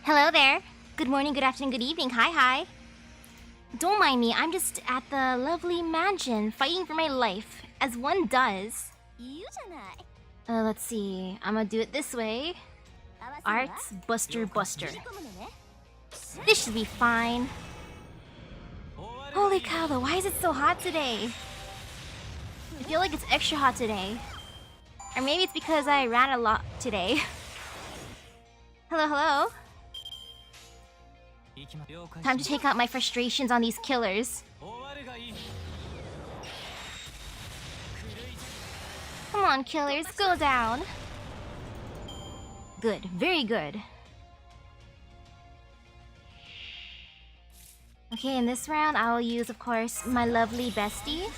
Hello there. Good morning, good afternoon, good evening. Hi. Don't mind me, I'm just at the lovely mansion fighting for my life, as one does. Let's see. I'm gonna do it this way. Arts, Buster. This should be fine. Holy cow though, why is it so hot today? I feel like it's extra hot today. Or maybe it's because I ran a lot today. Hello? Time to take out my frustrations on these killers. Come on, killers, go down. Good, very good. Okay, in this round, I will use, of course, my lovely bestie,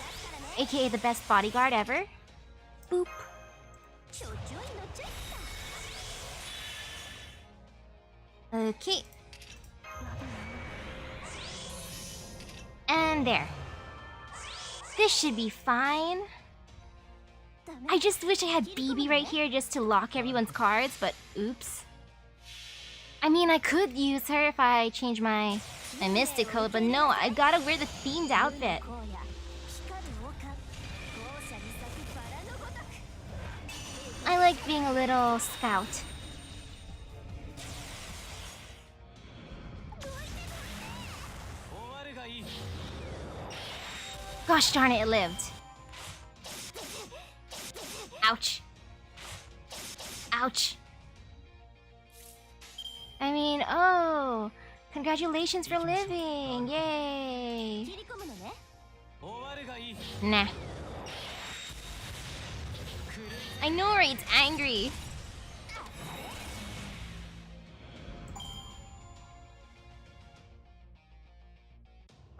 aka the best bodyguard ever. Boop. Okay. And there. This should be fine. I just wish I had BB right here just to lock everyone's cards, but oops. I mean, I could use her if I change my mystic code, but no, I gotta wear the themed outfit. I like being a little scout. Gosh darn it, it lived. Ouch. I mean, oh, congratulations for living, yay. Nah. I know, right? It's angry.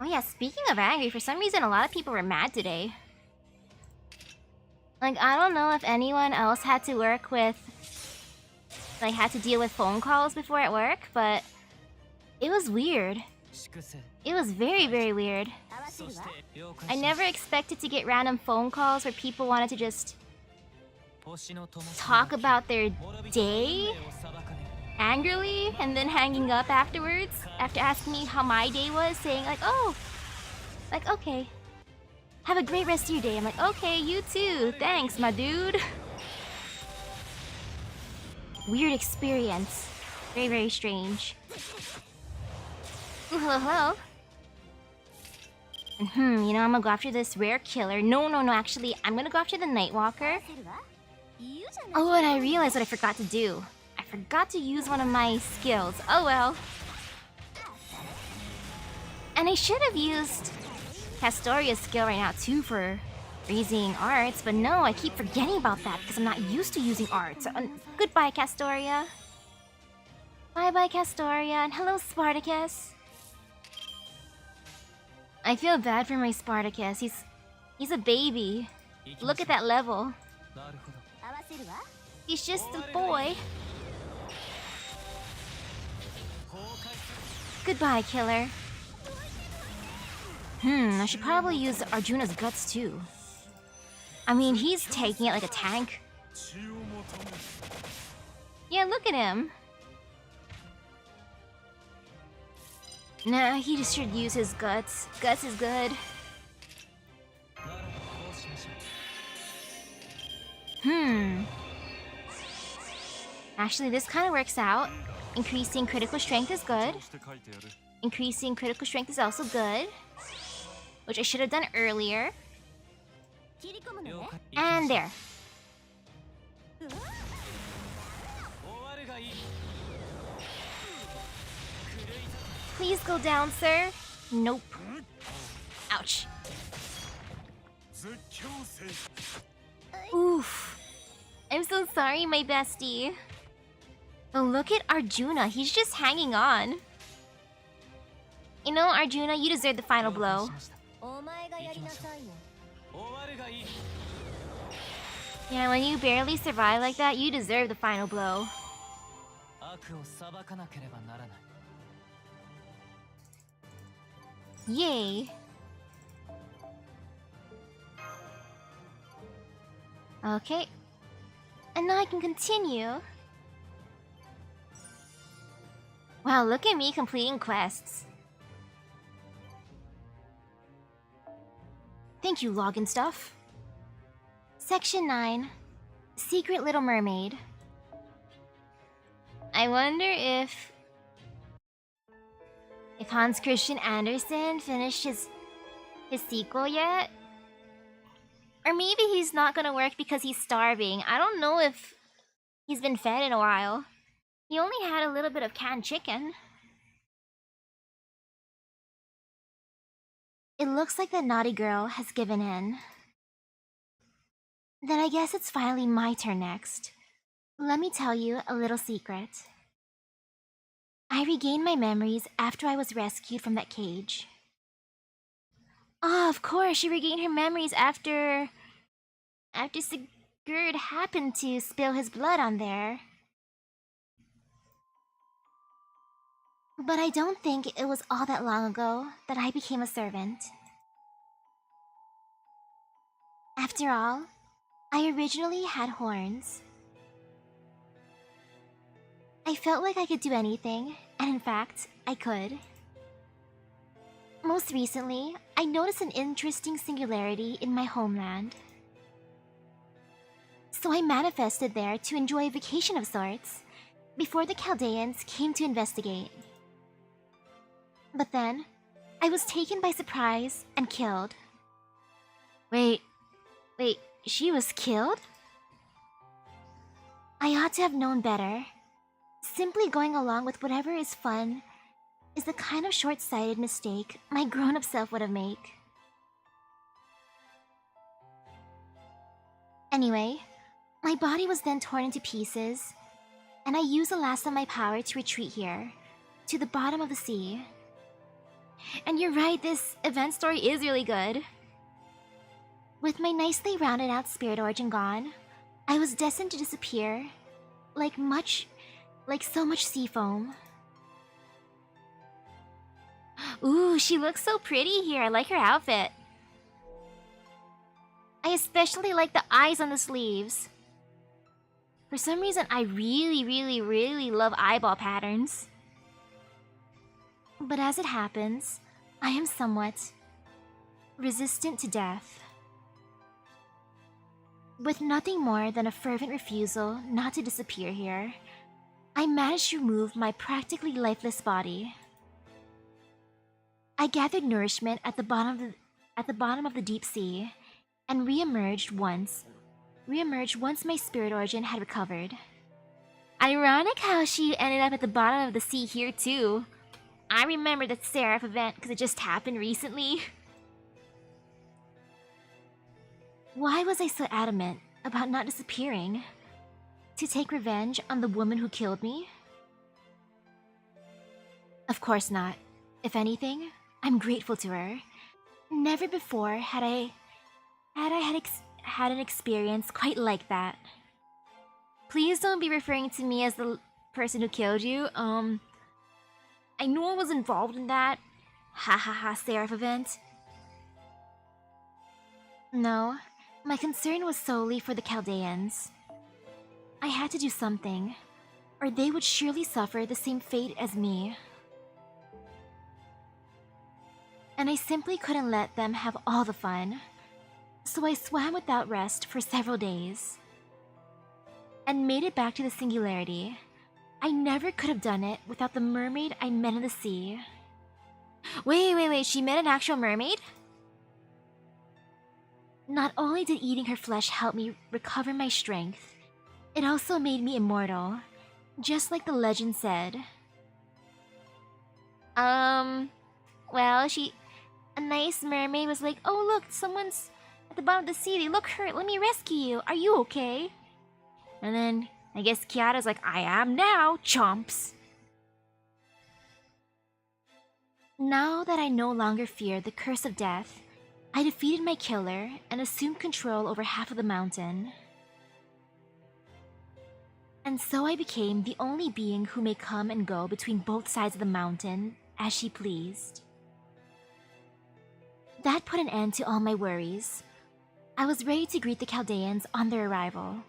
Oh yeah, speaking of angry, for some reason a lot of people were mad today. Like, I don't know if anyone else had to work with... like, had to deal with phone calls before at work, but... it was weird. It was very, very weird. I never expected to get random phone calls where people wanted to just... talk about their day angrily and then hanging up afterwards after asking me how my day was, saying like, oh, like, okay, have a great rest of your day. I'm like, okay, you too, thanks my dude. Weird experience, very, very strange. Ooh, hello. And you know, I'm gonna go after this rare killer. No, actually, I'm gonna go after the Nightwalker. Oh, and I realized what I forgot to do. I forgot to use one of my skills. Oh well. And I should have used Castoria's skill right now too for using arts, but no, I keep forgetting about that because I'm not used to using arts. Goodbye, Castoria. Bye, Castoria, and hello, Spartacus. I feel bad for my Spartacus. He's a baby. Look at that level. He's just a boy. Goodbye, killer. I should probably use Arjuna's guts too. I mean, he's taking it like a tank. Yeah, look at him. Nah, he just should use his guts. Guts is good. Actually, this kind of works out. Increasing critical strength is good. Increasing critical strength is also good. Which I should have done earlier. And there. Please go down, sir. Nope. Ouch. Oof. I'm so sorry, my bestie. But look at Arjuna. He's just hanging on. You know, Arjuna, you deserve the final blow. Yeah, when you barely survive like that, you deserve the final blow. Yay. Okay. And now I can continue. Wow, look at me completing quests. Thank you, login stuff. Section 9. Secret Little Mermaid. I wonder if Hans Christian Andersen finished his sequel yet? Or maybe he's not gonna work because he's starving. I don't know if he's been fed in a while. He only had a little bit of canned chicken. It looks like the naughty girl has given in. Then I guess it's finally my turn next. Let me tell you a little secret. I regained my memories after I was rescued from that cage. Ah, of course, she regained her memories after Sigurd happened to spill his blood on there. But I don't think it was all that long ago that I became a servant. After all, I originally had horns. I felt like I could do anything, and in fact, I could. Most recently, I noticed an interesting singularity in my homeland. So I manifested there to enjoy a vacation of sorts, before the Chaldeans came to investigate. But then, I was taken by surprise and killed. Wait, she was killed? I ought to have known better. Simply going along with whatever is fun is the kind of short-sighted mistake my grown-up self would have made. Anyway, my body was then torn into pieces, and I used the last of my power to retreat here, to the bottom of the sea. And you're right, this event story is really good. With my nicely rounded out spirit origin gone, I was destined to disappear, like so much sea foam. Ooh, she looks so pretty here. I like her outfit. I especially like the eyes on the sleeves. For some reason, I really love eyeball patterns. But as it happens, I am somewhat resistant to death. With nothing more than a fervent refusal not to disappear here, I managed to remove my practically lifeless body. I gathered nourishment at the bottom of the deep sea, and re-emerged once my spirit origin had recovered. Ironic how she ended up at the bottom of the sea here too. I remember the Seraph event because it just happened recently. Why was I so adamant about not disappearing? To take revenge on the woman who killed me? Of course not. If anything, I'm grateful to her. Never before had I had an experience quite like that. Please don't be referring to me as the person who killed you. I know I was involved in that. Ha ha ha, Seraph event. No, my concern was solely for the Chaldeans. I had to do something, or they would surely suffer the same fate as me. And I simply couldn't let them have all the fun. So I swam without rest for several days. And made it back to the singularity. I never could have done it without the mermaid I met in the sea. Wait, she met an actual mermaid? Not only did eating her flesh help me recover my strength, it also made me immortal, just like the legend said. Well, a nice mermaid was like, "Oh look, someone's at the bottom of the sea, they look hurt, let me rescue you, are you okay?" And then, I guess Kiara's like, "I am now, chomps." Now that I no longer fear the curse of death, I defeated my killer and assumed control over half of the mountain. And so I became the only being who may come and go between both sides of the mountain as she pleased. That put an end to all my worries. I was ready to greet the Chaldeans on their arrival.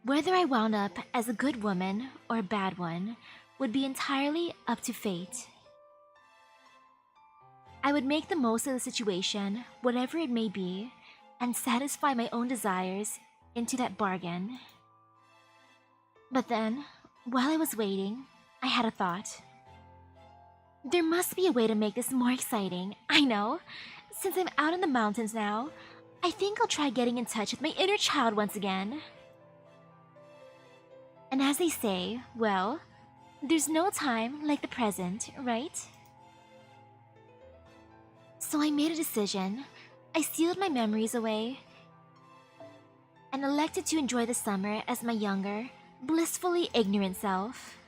Whether I wound up as a good woman or a bad one would be entirely up to fate. I would make the most of the situation, whatever it may be, and satisfy my own desires into that bargain. But then, while I was waiting, I had a thought. There must be a way to make this more exciting, I know. Since I'm out in the mountains now, I think I'll try getting in touch with my inner child once again. And as they say, well, there's no time like the present, right? So I made a decision. I sealed my memories away and elected to enjoy the summer as my younger, blissfully ignorant self.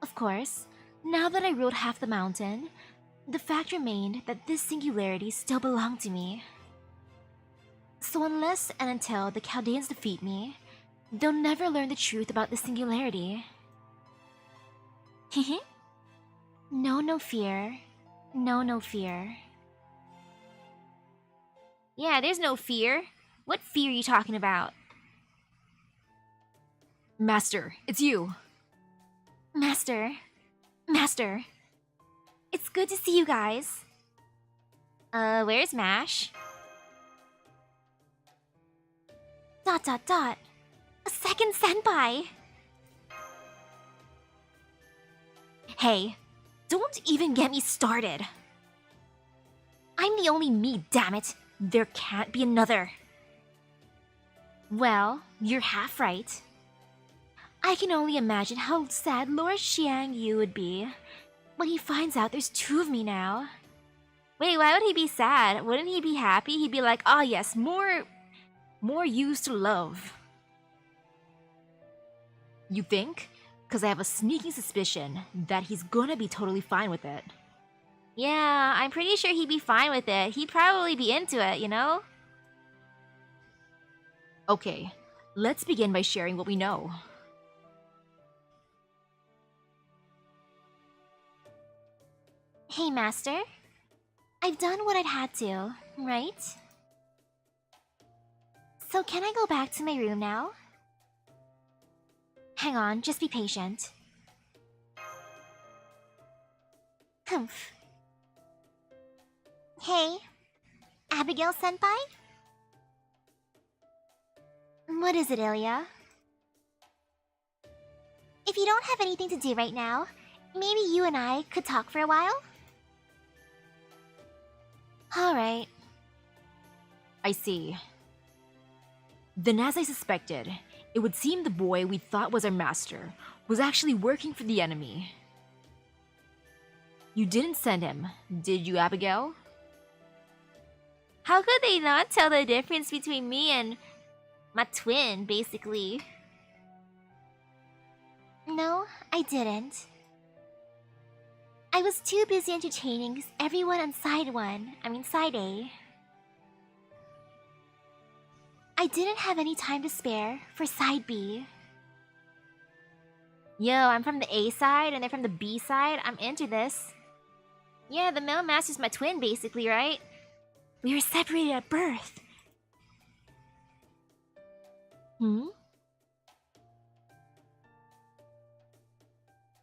Of course, now that I rode half the mountain, the fact remained that this singularity still belonged to me. So unless and until the Chaldeans defeat me, they'll never learn the truth about the singularity. Hehe. No fear. No fear. Yeah, there's no fear. What fear are you talking about? Master, it's you. Master. It's good to see you guys. Where's Mash? ... A second senpai! Hey, don't even get me started. I'm the only me, damn it. There can't be another. Well, you're half right. I can only imagine how sad Lord Xiang Yu would be when he finds out there's two of me now. Wait, why would he be sad? Wouldn't he be happy? He'd be like, oh yes, more Yus to love. You think? Because I have a sneaking suspicion that he's gonna be totally fine with it. Yeah, I'm pretty sure he'd be fine with it. He'd probably be into it, you know? Okay, let's begin by sharing what we know. Hey, Master. I've done what I'd had to, right? So can I go back to my room now? Hang on, just be patient. Humph. Hey, Abigail-senpai? What is it, Ilya? If you don't have anything to do right now, maybe you and I could talk for a while? Alright. I see. Then as I suspected, it would seem the boy we thought was our master was actually working for the enemy. You didn't send him, did you, Abigail? How could they not tell the difference between me and my twin, basically? No, I didn't. I was too busy entertaining everyone on side A. I didn't have any time to spare for side B. Yo, I'm from the A side and they're from the B side. I'm into this. Yeah, the male master's my twin, basically, right? We were separated at birth.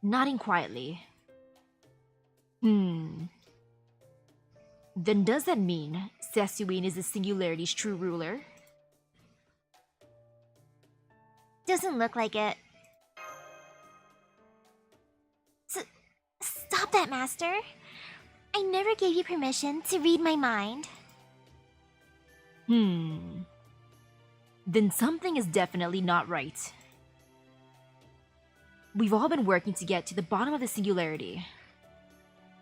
Nodding quietly. Then does that mean Sasuin is the Singularity's true ruler? Doesn't look like it. Stop that, Master. I never gave you permission to read my mind. Then something is definitely not right. We've all been working to get to the bottom of the Singularity.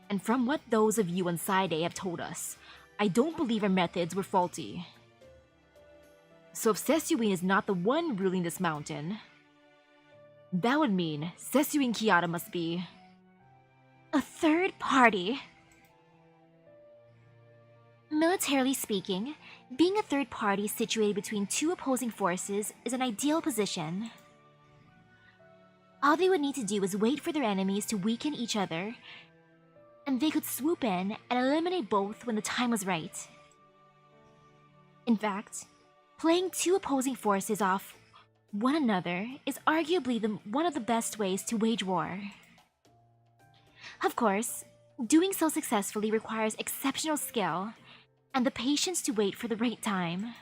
And from what those of you on Side A have told us, I don't believe our methods were faulty. So if Sasuin is not the one ruling this mountain, that would mean Sasuin Kiyata must be a third party. Militarily speaking, being a third party situated between two opposing forces is an ideal position. All they would need to do is wait for their enemies to weaken each other, and they could swoop in and eliminate both when the time was right. In fact, playing two opposing forces off one another is arguably one of the best ways to wage war. Of course, doing so successfully requires exceptional skill and the patience to wait for the right time.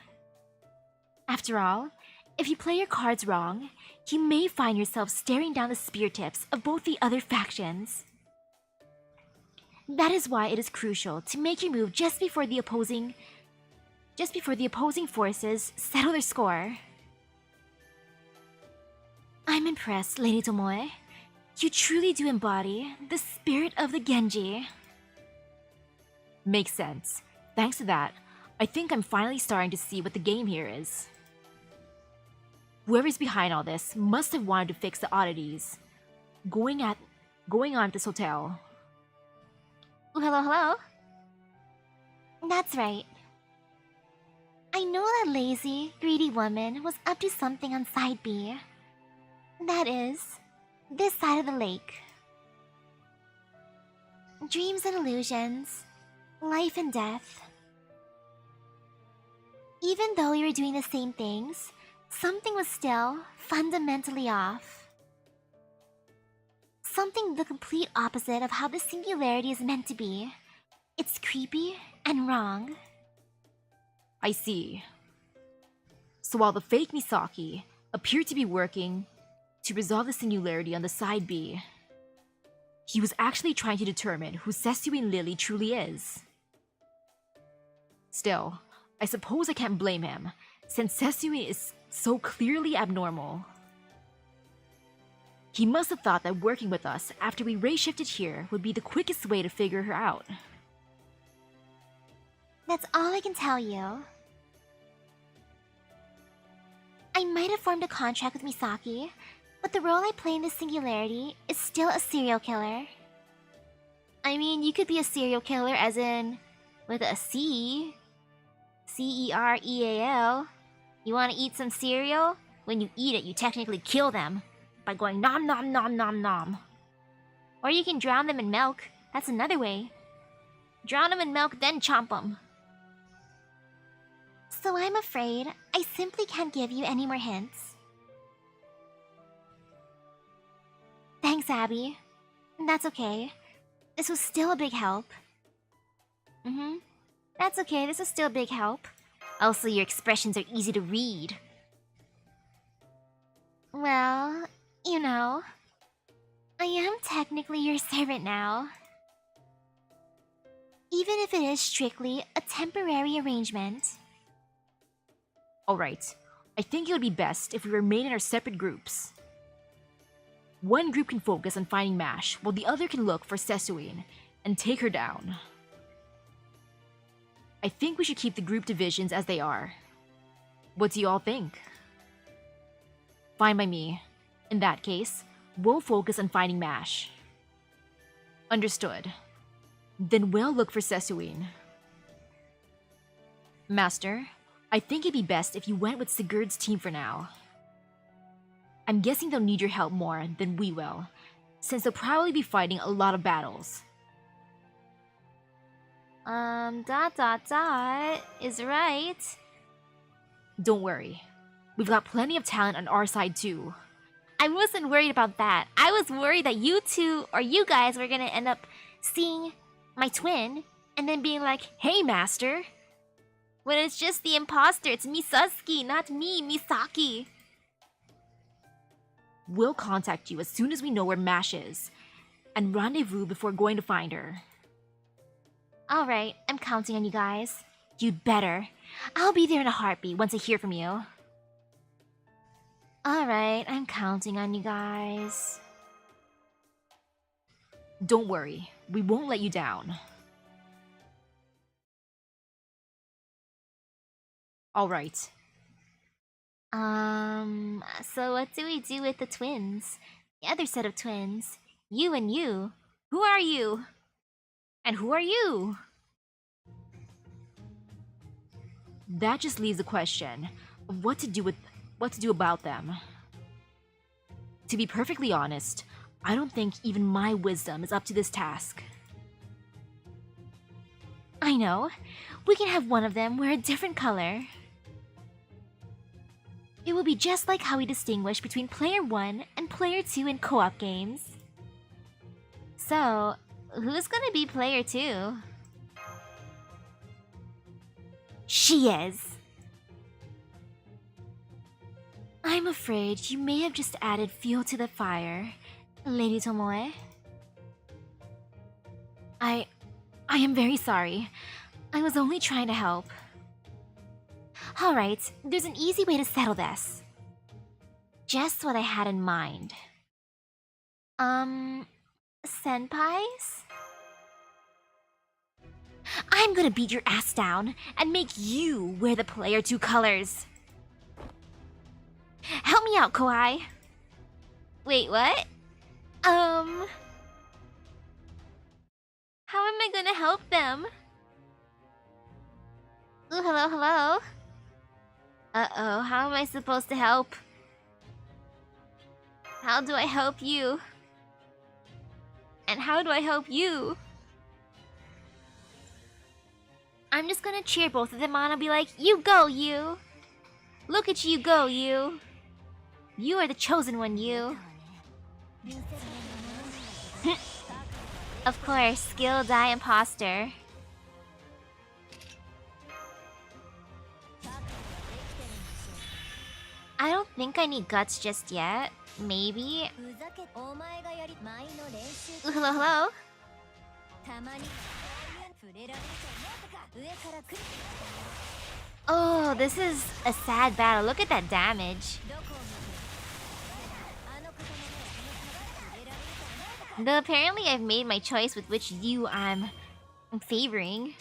After all, if you play your cards wrong, you may find yourself staring down the spear tips of both the other factions. That is why it is crucial to make your move just before the opposing forces settle their score. I'm impressed, Lady Tomoe. You truly do embody the spirit of the Genji. Makes sense. Thanks to that, I think I'm finally starting to see what the game here is. Whoever's behind all this must have wanted to fix the oddities going on at this hotel. Ooh, hello? That's right. I know that lazy, greedy woman was up to something on side B. That is, this side of the lake. Dreams and illusions, life and death. Even though we were doing the same things, something was still fundamentally off. Something the complete opposite of how the singularity is meant to be. It's creepy and wrong. I see. So while the fake Misaki appeared to be working to resolve the singularity on the side B, he was actually trying to determine who Sesuin Lily truly is. Still, I suppose I can't blame him, since Sesuin is so clearly abnormal. He must have thought that working with us after we race shifted here would be the quickest way to figure her out. That's all I can tell you. I might have formed a contract with Misaki, but the role I play in this singularity is still a serial killer. I mean, you could be a serial killer as in with a C. C-E-R-E-A-L. You want to eat some cereal? When you eat it, you technically kill them by going nom nom nom nom nom. Or you can drown them in milk. That's another way. Drown them in milk, then chomp them. So I'm afraid I simply can't give you any more hints. Thanks, Abby. That's okay. This was still a big help. That's okay, this is still a big help. Also, your expressions are easy to read. Well, you know, I am technically your servant now. Even if it is strictly a temporary arrangement. Alright, I think it would be best if we remain in our separate groups. One group can focus on finding Mash, while the other can look for Sesuin and take her down. I think we should keep the group divisions as they are. What do you all think? Fine by me. In that case, we'll focus on finding Mash. Understood. Then we'll look for Sesuin. Master, I think it'd be best if you went with Sigurd's team for now. I'm guessing they'll need your help more than we will, since they'll probably be fighting a lot of battles. Is right. Don't worry. We've got plenty of talent on our side too. I wasn't worried about that. I was worried that you two, or you guys, were gonna end up seeing my twin and then being like, "Hey, master." When it's just the imposter, it's Misaki, not me, Misaki. We'll contact you as soon as we know where Mash is, and rendezvous before going to find her. Alright, I'm counting on you guys. You'd better. I'll be there in a heartbeat once I hear from you. Alright, I'm counting on you guys. Don't worry, we won't let you down. Alright. So what do we do with the twins? The other set of twins. You and you. Who are you? And who are you? That just leaves the question of what to do about them. To be perfectly honest, I don't think even my wisdom is up to this task. I know. We can have one of them wear a different color. It will be just like how we distinguish between player 1 and player 2 in co-op games. So, who's gonna be player 2? She is! I'm afraid you may have just added fuel to the fire, Lady Tomoe. I am very sorry. I was only trying to help. Alright, there's an easy way to settle this. Just what I had in mind. Senpais? I'm gonna beat your ass down and make you wear the player 2 colors. Help me out, Kohai. Wait, what? How am I gonna help them? Ooh, hello, hello. Uh-oh, how am I supposed to help? How do I help you? And how do I help you? I'm just gonna cheer both of them on and be like, you go, you! Look at you go, you! You are the chosen one, you! Of course, skill die imposter. I don't think I need guts just yet. Maybe. Ooh, hello, hello. Oh, this is a sad battle. Look at that damage. Though apparently I've made my choice with which you I'm favoring.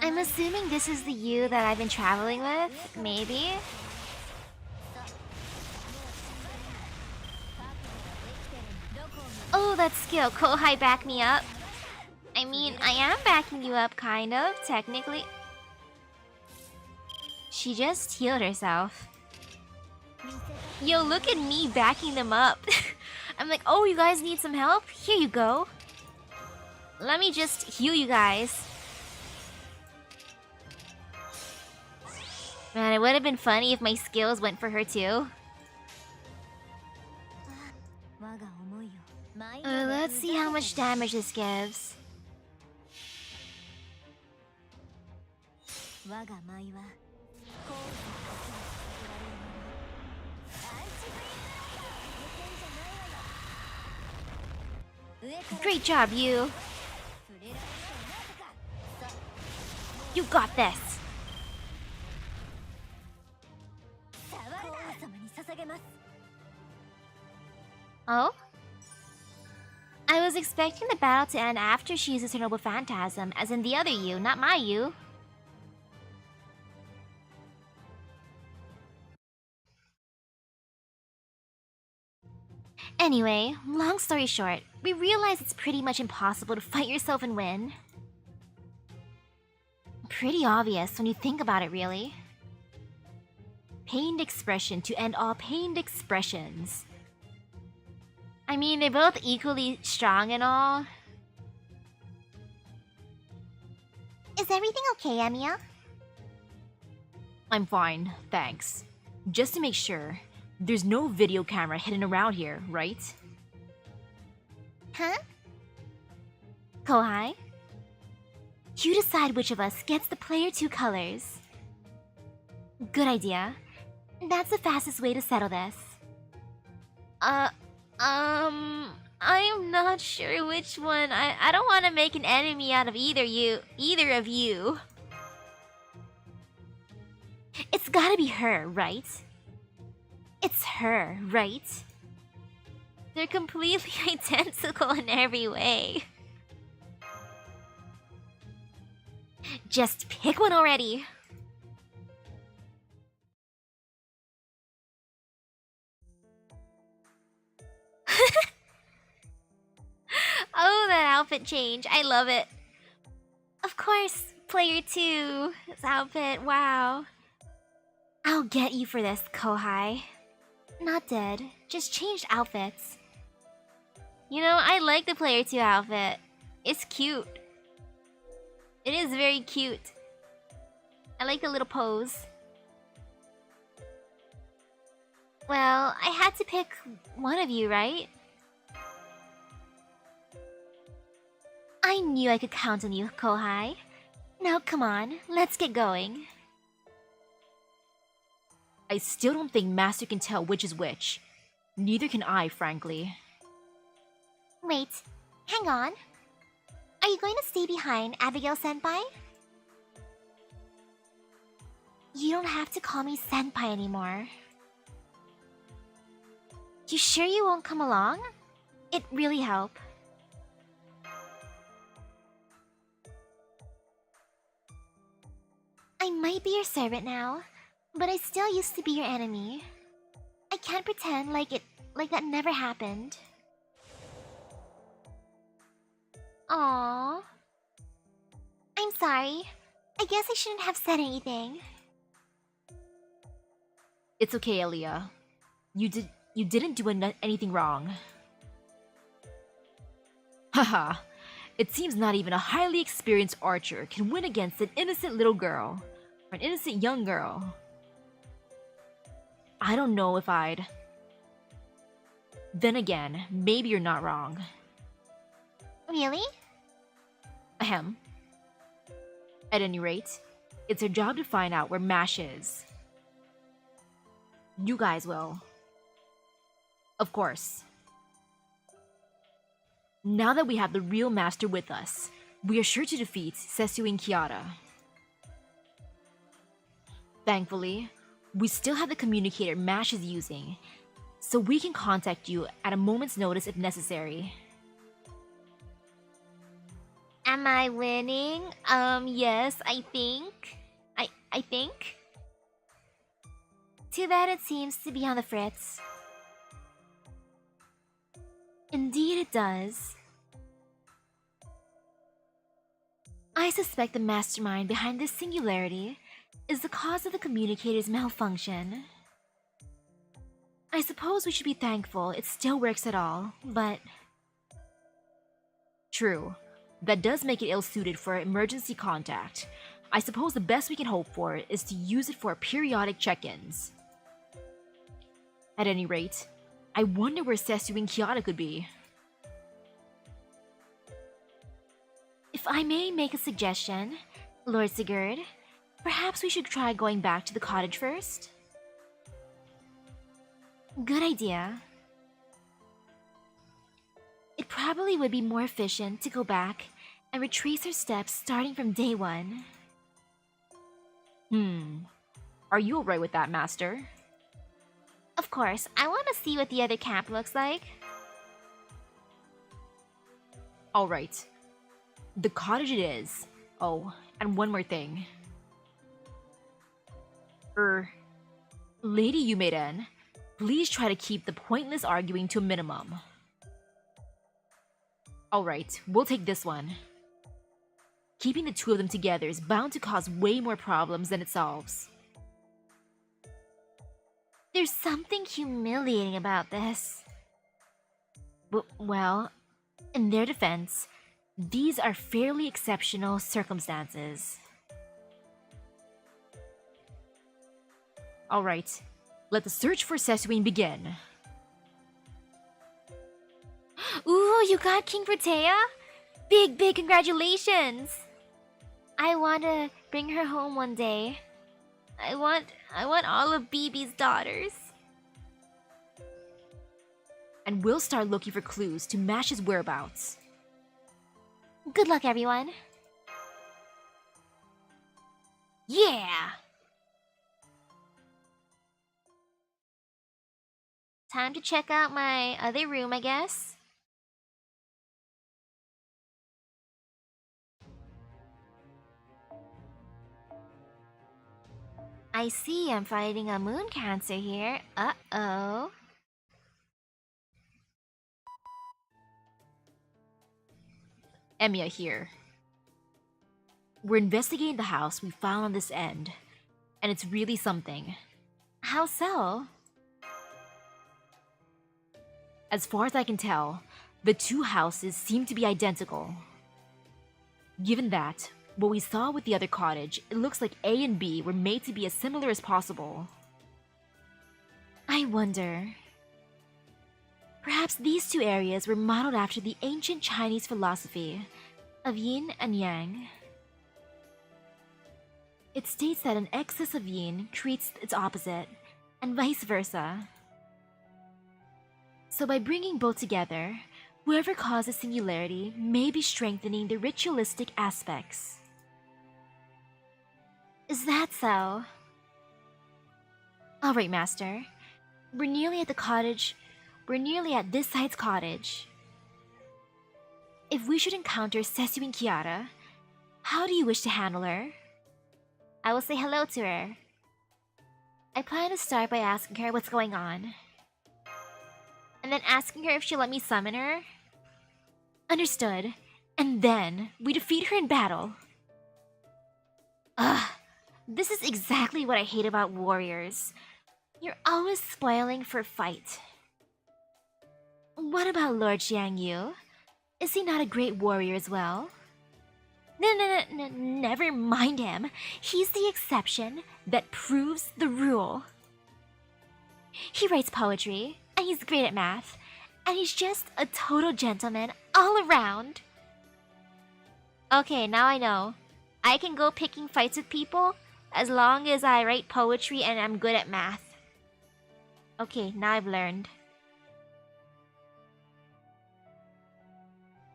I'm assuming this is the you that I've been traveling with, maybe? Oh, that skill. Kohai, back me up. I mean, I am backing you up, kind of, technically. She just healed herself. Yo, look at me backing them up. I'm like, oh, you guys need some help? Here you go. Let me just heal you guys. Man, it would have been funny if my skills went for her too. Let's see how much damage this gives. Great job, you! You got this! Oh? I was expecting the battle to end after she uses her noble phantasm, as in the other you, not my you. Anyway, long story short, we realize it's pretty much impossible to fight yourself and win. Pretty obvious when you think about it, really. Pained expression to end all pained expressions. I mean, they're both equally strong and all. Is everything okay, Emiya? I'm fine, thanks. Just to make sure, there's no video camera hidden around here, right? Huh? Kohai? You decide which of us gets the player 2 colors. Good idea. That's the fastest way to settle this. I'm not sure which one. I don't want to make an enemy out of either of you. It's gotta be her, right? It's her, right? They're completely identical in every way. Just pick one already. Oh, that outfit change. I love it. Of course, player 2's outfit. Wow. I'll get you for this, Kohai. Not dead, just changed outfits. You know, I like the player 2 outfit. It's cute. It is very cute. I like the little pose. Well, I had to pick one of you, right? I knew I could count on you, Kohai. Now come on, let's get going. I still don't think Master can tell which is which. Neither can I, frankly. Wait, hang on. Are you going to stay behind, Abigail-senpai? You don't have to call me senpai anymore. You sure you won't come along? It'd really help. I might be your servant now, but I still used to be your enemy. I can't pretend like that never happened. Aww. I'm sorry. I guess I shouldn't have said anything. It's okay, Elia. You didn't do anything wrong. Haha. It seems not even a highly experienced archer can win against an innocent little girl. Or an innocent young girl. I don't know if I'd... Then again, maybe you're not wrong. Really? Ahem. At any rate, it's our job to find out where Mash is. You guys will. Of course. Now that we have the real master with us, we are sure to defeat Sesu and Kiara. Thankfully, we still have the communicator Mash is using, so we can contact you at a moment's notice if necessary. Am I winning? Yes, I think. I think. Too bad it seems to be on the fritz. Indeed it does. I suspect the mastermind behind this singularity is the cause of the communicator's malfunction. I suppose we should be thankful it still works at all, but... True. That does make it ill-suited for emergency contact. I suppose the best we can hope for is to use it for periodic check-ins. At any rate, I wonder where Sesu and Kiara could be. If I may make a suggestion, Lord Sigurd, perhaps we should try going back to the cottage first? Good idea. It probably would be more efficient to go back and retrace our steps starting from day one. Are you alright with that, Master? Of course, I want to see what the other camp looks like. Alright. The cottage it is. Oh, and one more thing. Lady Yumeden, please try to keep the pointless arguing to a minimum. Alright, we'll take this one. Keeping the two of them together is bound to cause way more problems than it solves. There's something humiliating about this. Well, in their defense, these are fairly exceptional circumstances. Alright, let the search for Sesuin begin. Ooh, you got King Protea? Big congratulations! I want to bring her home one day. I want all of BB's daughters. And we'll start looking for clues to match his whereabouts. Good luck, everyone. Yeah! Time to check out my other room, I guess. I see I'm fighting a moon cancer here. Uh-oh. Emiya here. We're investigating the house we found on this end, and it's really something. How so? As far as I can tell, the two houses seem to be identical. Given that, What we saw with the other cottage, it looks like A and B were made to be as similar as possible. I wonder... Perhaps these two areas were modeled after the ancient Chinese philosophy of yin and yang. It states that an excess of yin creates its opposite, and vice versa. So by bringing both together, whoever causes singularity may be strengthening the ritualistic aspects. Is that so? Alright, Master. We're nearly at the cottage. We're nearly at this side's cottage. If we should encounter Sesu and Kiara, how do you wish to handle her? I will say hello to her. I plan to start by asking her what's going on. And then asking her if she'll let me summon her. Understood. And then we defeat her in battle. Ugh. This is exactly what I hate about warriors. You're always spoiling for a fight. What about Lord Xiangyu? Is he not a great warrior as well? No, never mind him. He's the exception that proves the rule. He writes poetry, and he's great at math, and he's just a total gentleman all around. Okay, now I know. I can go picking fights with people as long as I write poetry and I'm good at math. Okay, now I've learned.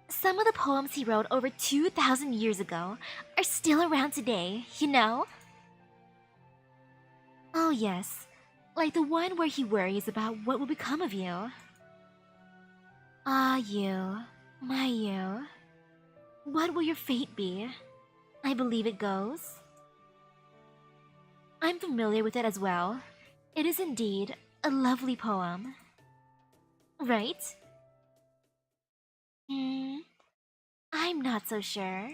Some of the poems he wrote over 2,000 years ago are still around today, you know? Oh yes, like the one where he worries about what will become of you. Ah, you, my you. What will your fate be? I believe it goes. I'm familiar with it as well. It is indeed a lovely poem. Right? I'm not so sure.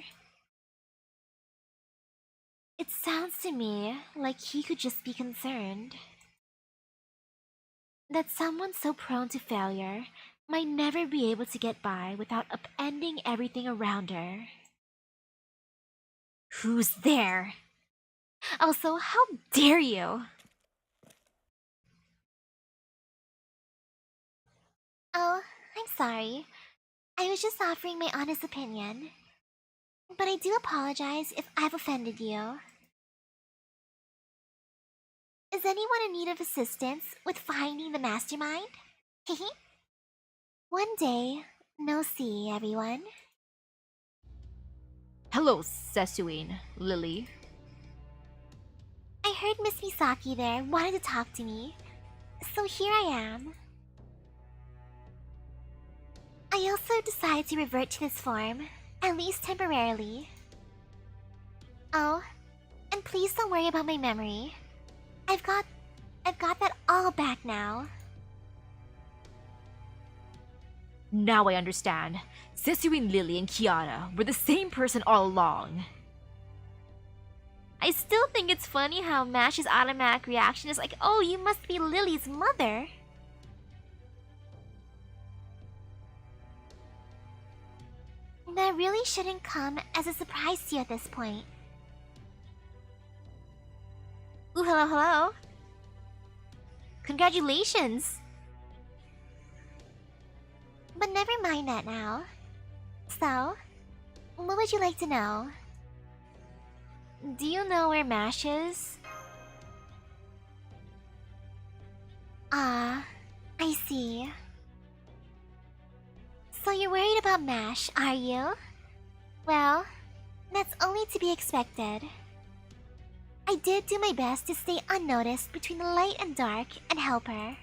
It sounds to me like he could just be concerned that someone so prone to failure might never be able to get by without upending everything around her. Who's there? Also, how dare you? Oh, I'm sorry. I was just offering my honest opinion. But I do apologize if I've offended you. Is anyone in need of assistance with finding the mastermind? Hehe. One day, no see, everyone. Hello, Sesuin, Lily. I heard Miss Misaki there wanted to talk to me, so here I am. I also decided to revert to this form, at least temporarily. Oh, and please don't worry about my memory. I've got that all back now. Now I understand. Sesuin, Lily, and Kiara were the same person all along. I still think it's funny how Mash's automatic reaction is like, oh, you must be Lily's mother. That really shouldn't come as a surprise to you at this point. Ooh, hello, hello. Congratulations. But never mind that now. So, what would you like to know? Do you know where Mash is? Ah, I see. So you're worried about Mash, are you? Well, that's only to be expected. I did do my best to stay unnoticed between the light and dark and help her.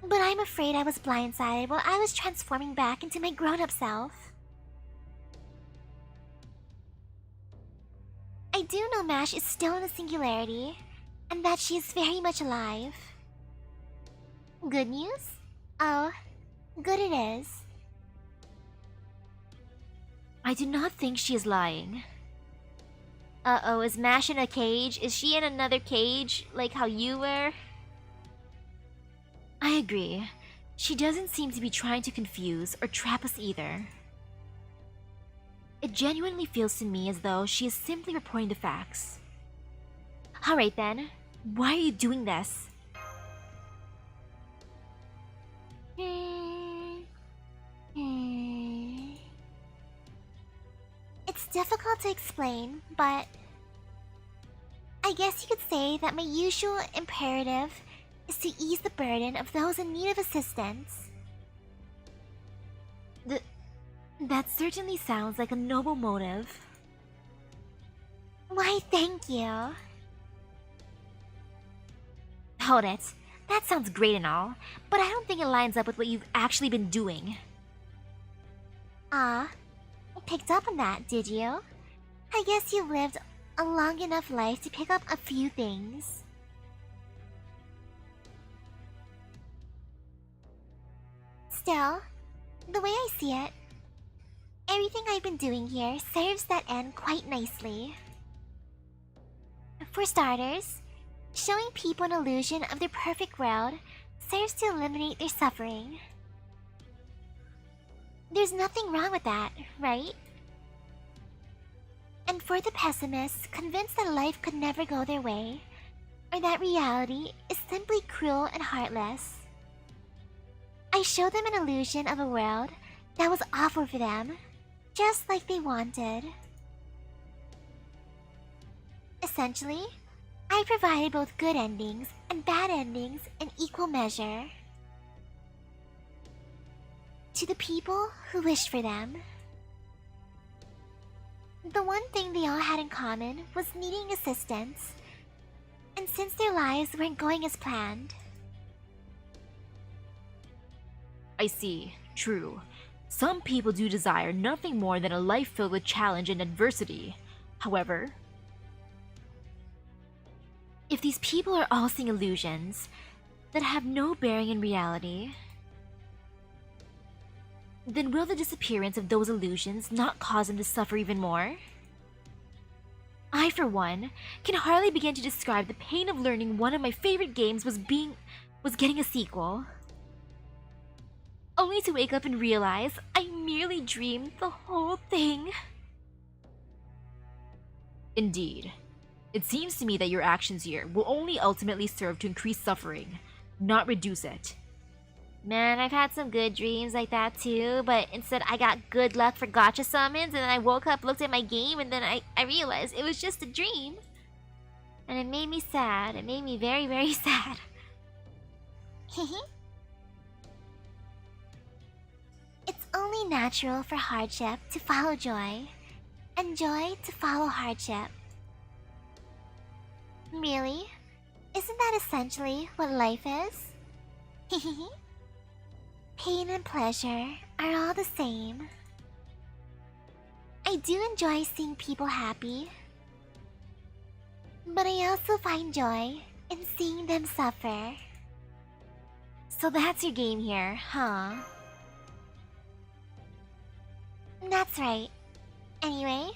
But I'm afraid I was blindsided while I was transforming back into my grown-up self. I do know Mash is still in the singularity, and that she is very much alive. Good news? Oh, good it is. I do not think she is lying. Uh-oh, is Mash in a cage? Is she in another cage, like how you were? I agree. She doesn't seem to be trying to confuse or trap us either. It genuinely feels to me as though she is simply reporting the facts. Alright then. Why are you doing this? It's difficult to explain, but I guess you could say that my usual imperative is to ease the burden of those in need of assistance. That certainly sounds like a noble motive. Why, thank you. Hold it. That sounds great and all, but I don't think it lines up with what you've actually been doing. Ah, you picked up on that, did you? I guess you've lived a long enough life to pick up a few things. Still, the way I see it, everything I've been doing here serves that end quite nicely. For starters, showing people an illusion of their perfect world serves to eliminate their suffering. There's nothing wrong with that, right? And for the pessimists convinced that life could never go their way, or that reality is simply cruel and heartless, I show them an illusion of a world that was awful for them, just like they wanted. Essentially, I provided both good endings and bad endings in equal measure to the people who wished for them. The one thing they all had in common was needing assistance, and since their lives weren't going as planned. I see. True. Some people do desire nothing more than a life filled with challenge and adversity. However, if these people are all seeing illusions that have no bearing in reality, then will the disappearance of those illusions not cause them to suffer even more? I, for one, can hardly begin to describe the pain of learning one of my favorite games was getting a sequel, only to wake up and realize I merely dreamed the whole thing. Indeed. It seems to me that your actions here will only ultimately serve to increase suffering, not reduce it. Man, I've had some good dreams like that too, but instead I got good luck for gacha summons, and then I woke up, looked at my game, and then I realized it was just a dream. And it made me sad. It made me very, very sad. It's only natural for hardship to follow joy, and joy to follow hardship. Really? Isn't that essentially what life is? Pain and pleasure are all the same. I do enjoy seeing people happy, but I also find joy in seeing them suffer. So that's your game here, huh? That's right. Anyway,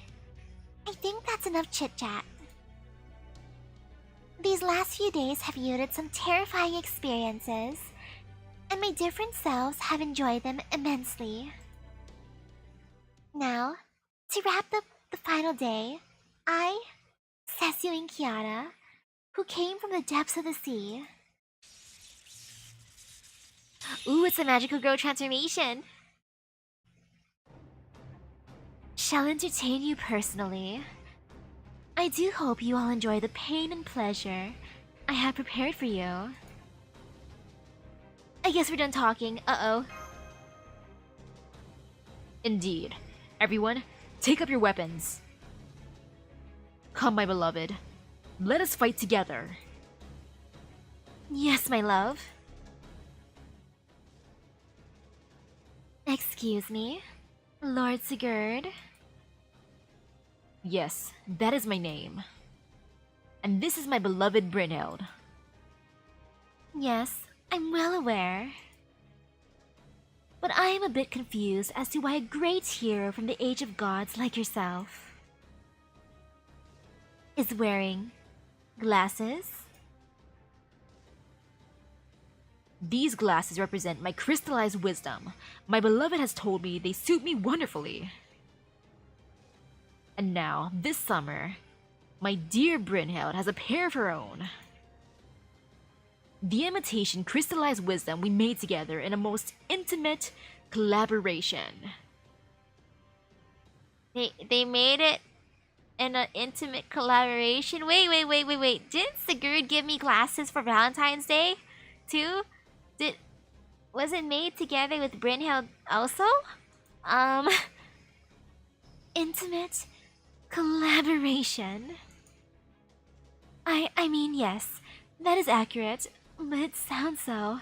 I think that's enough chit-chat. These last few days have yielded some terrifying experiences, and my different selves have enjoyed them immensely. Now, to wrap up the final day, I, Sessio and Kiara, who came from the depths of the sea. Ooh, it's a magical girl transformation! Shall entertain you personally. I do hope you all enjoy the pain and pleasure I have prepared for you. I guess we're done talking. Uh-oh. Indeed. Everyone, take up your weapons. Come, my beloved. Let us fight together. Yes, my love. Excuse me, Lord Sigurd? Yes, that is my name. And this is my beloved Brynhild. Yes, I'm well aware. But I am a bit confused as to why a great hero from the Age of Gods like yourself is wearing glasses? These glasses represent my crystallized wisdom. My beloved has told me they suit me wonderfully. And now, this summer, my dear Brynhild has a pair of her own. The imitation crystallized wisdom we made together in a most intimate collaboration. They made it in an intimate collaboration. Wait. Didn't Sigurd give me glasses for Valentine's Day too? Was it made together with Brynhild also? Intimate collaboration. I mean, yes, that is accurate, but it sounds so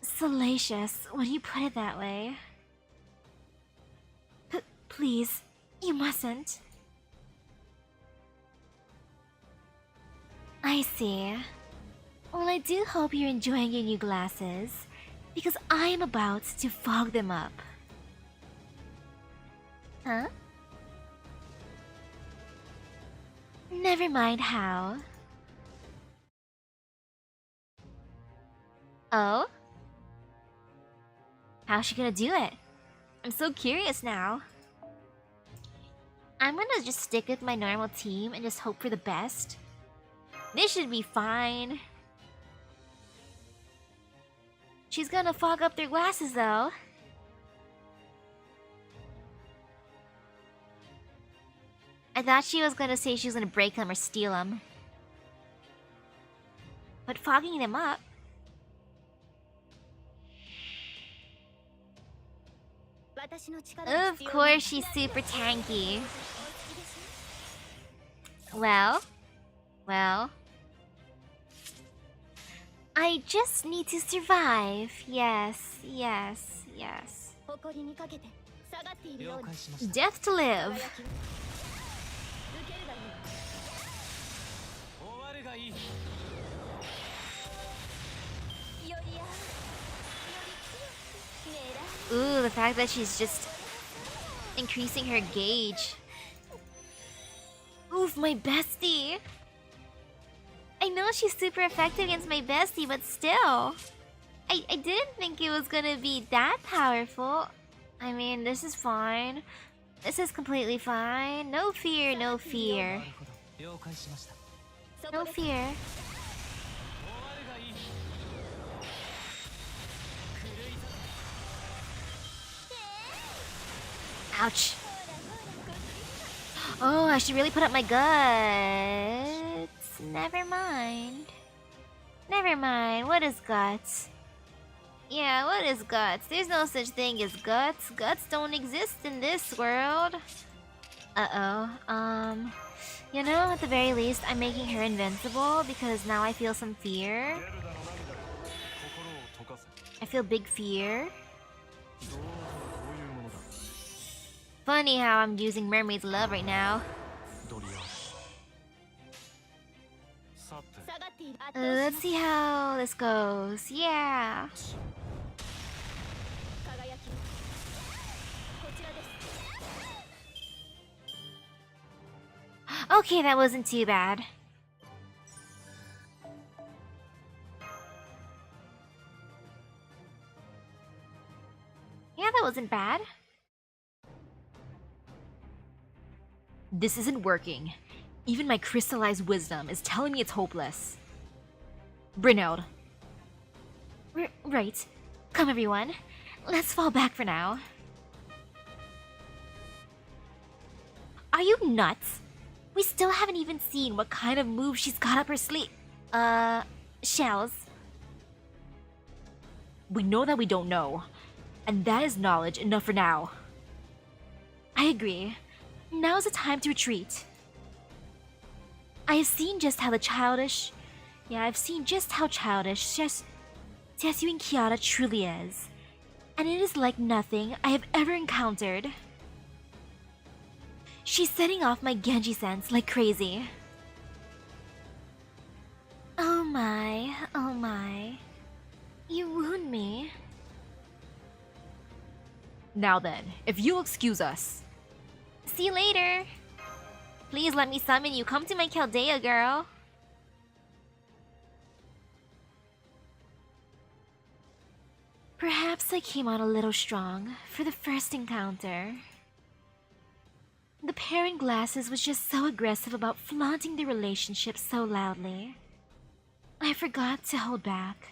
salacious when you put it that way. Please, you mustn't. I see. Well, I do hope you're enjoying your new glasses, because I am about to fog them up. Huh? Never mind how. Oh? How's she gonna do it? I'm so curious now. I'm gonna just stick with my normal team and just hope for the best. This should be fine. She's gonna fog up their glasses though. I thought she was gonna say she was gonna break them or steal them. But fogging them up... Of course she's super tanky. Well... I just need to survive. Yes. Death to live. Ooh, the fact that she's just increasing her gauge. Oof, my bestie. I know she's super effective against my bestie, but still. I didn't think it was gonna be that powerful. I mean, this is fine. This is completely fine. No fear, no fear. No fear. Ouch. Oh, I should really put up my guts. Never mind. What is guts? Yeah, what is guts? There's no such thing as guts. Guts don't exist in this world. You know, at the very least, I'm making her invincible because now I feel some fear. I feel big fear. Funny how I'm using Mermaid's Love right now. Let's see how this goes. Yeah. Okay, that wasn't too bad. Yeah, that wasn't bad. This isn't working. Even my crystallized wisdom is telling me it's hopeless. Brynhild. Right. Come everyone. Let's fall back for now. Are you nuts? We still haven't even seen what kind of move she's got up her sleeve. Shells. We know that we don't know. And that is knowledge enough for now. I agree. Now's the time to retreat. I have seen just how childish Tetsuin Kiara truly is. And it is like nothing I have ever encountered. She's setting off my Genji sense like crazy. Oh my. You wound me. Now then, if you'll excuse us. See you later. Please let me summon you. Come to my Chaldea, girl. Perhaps I came on a little strong for the first encounter. The the pair in glasses was just so aggressive about flaunting their relationship so loudly. I forgot to hold back.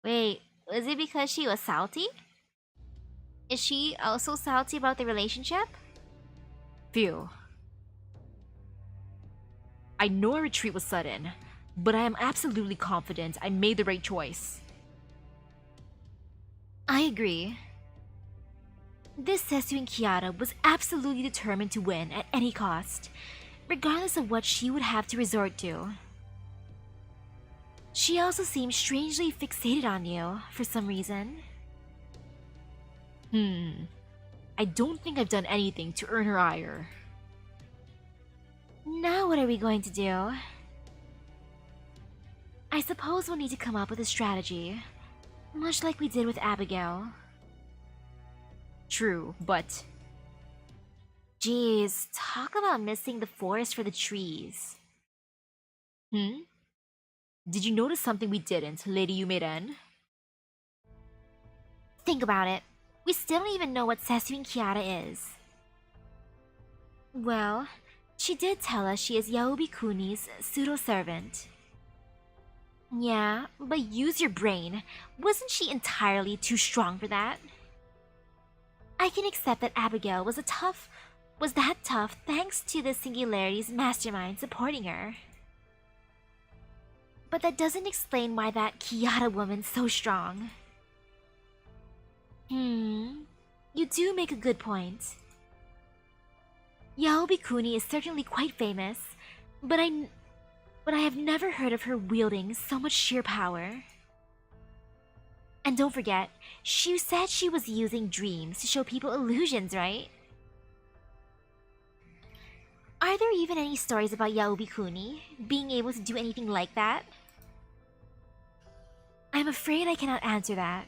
Wait, was it because she was salty? Is she also salty about the relationship? Phew. I know our retreat was sudden, but I am absolutely confident I made the right choice. I agree. This Sesuin Kiara was absolutely determined to win at any cost, regardless of what she would have to resort to. She also seemed strangely fixated on you for some reason. I don't think I've done anything to earn her ire. Now what are we going to do? I suppose we'll need to come up with a strategy, much like we did with Abigail. True, but Jeez, talk about missing the forest for the trees. did you notice something we didn't, Lady Yumeren? Think about it. We still don't even know what Sesuin Kiara is. Well, she did tell us she is Yaobi Kuni's pseudo-servant. Yeah, but use your brain. Wasn't she entirely too strong for that? I can accept that Abigail was that tough thanks to the Singularity's mastermind supporting her. But that doesn't explain why that Kiara woman's so strong. You do make a good point. Yaobi Kuni is certainly quite famous, but I have never heard of her wielding so much sheer power. And don't forget, she said she was using dreams to show people illusions, right? Are there even any stories about Yaobi Kuni being able to do anything like that? I'm afraid I cannot answer that.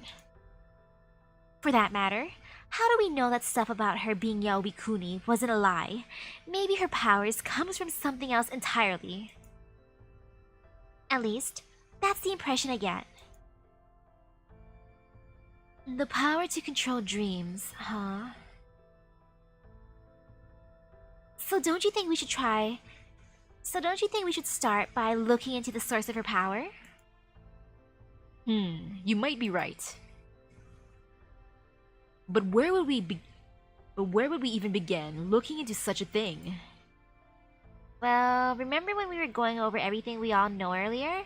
For that matter, how do we know that stuff about her being Yaobi Kuni wasn't a lie? Maybe her powers comes from something else entirely. At least, that's the impression I get. The power to control dreams, huh? So don't you think we should start by looking into the source of her power? You might be right. But where would we even begin looking into such a thing? Well, remember when we were going over everything we all know earlier?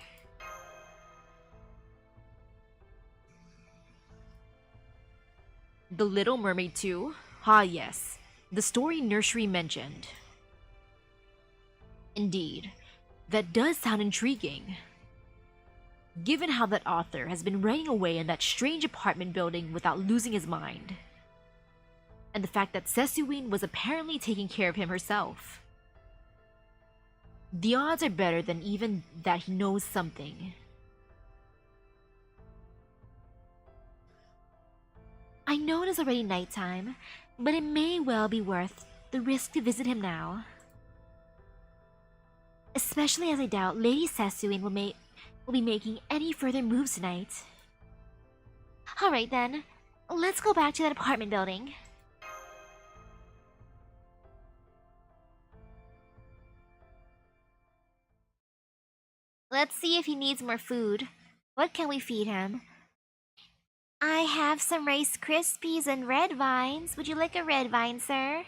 The Little Mermaid 2? Ah, yes. The story nursery mentioned. Indeed, that does sound intriguing. Given how that author has been running away in that strange apartment building without losing his mind. And the fact that Sesuin was apparently taking care of him herself. The odds are better than even that he knows something. I know it is already nighttime, but it may well be worth the risk to visit him now. Especially as I doubt Lady Sesuin will be making any further moves tonight. Alright then, let's go back to that apartment building. Let's see if he needs more food. What can we feed him? I have some Rice Krispies and red vines. Would you like a red vine, sir?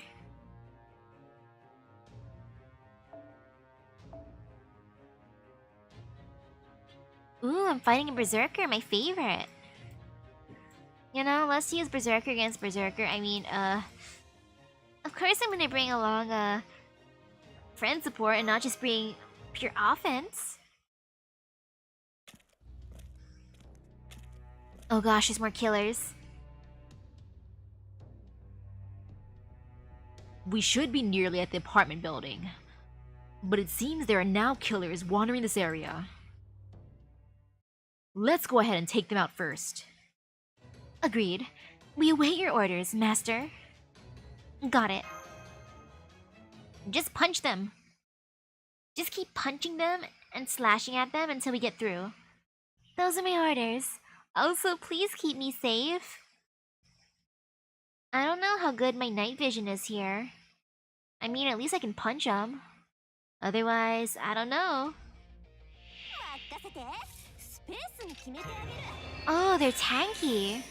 Ooh, I'm fighting a Berserker, my favorite. You know, let's use Berserker against Berserker. I mean, of course I'm gonna bring along, friend support and not just bring pure offense. Oh gosh, there's more killers. We should be nearly at the apartment building. But it seems there are now killers wandering this area. Let's go ahead and take them out first. Agreed. We await your orders, Master. Got it. Just punch them. Just keep punching them and slashing at them until we get through. Those are my orders. Also, please keep me safe. I don't know how good my night vision is here. I mean, at least I can punch them. Otherwise, I don't know. Oh, they're tanky.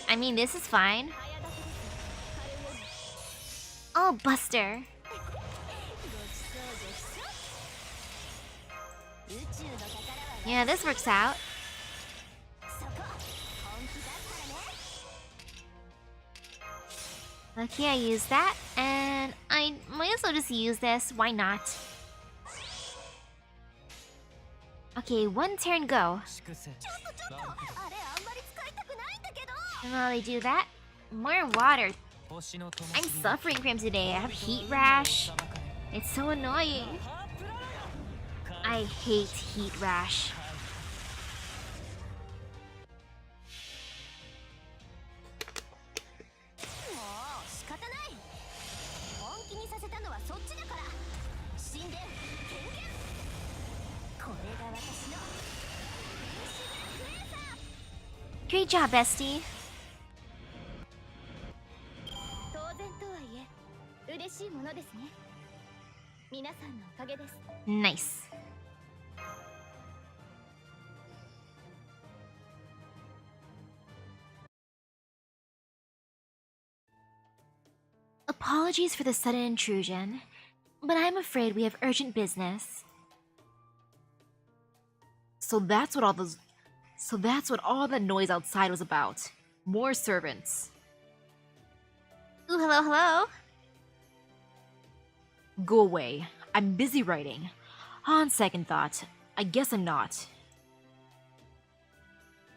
I mean, this is fine. Oh, Buster. Yeah, this works out. Okay, I use that, and I might as well just use this. Why not? Okay, one turn go. And while I do that, more water. I'm suffering from today. I have heat rash. It's so annoying. I hate heat rash. Great job, bestie. Nice. Apologies for the sudden intrusion, but I'm afraid we have urgent business. So that's what all that noise outside was about. More servants. Ooh, hello, hello. Go away. I'm busy writing. On second thought, I guess I'm not.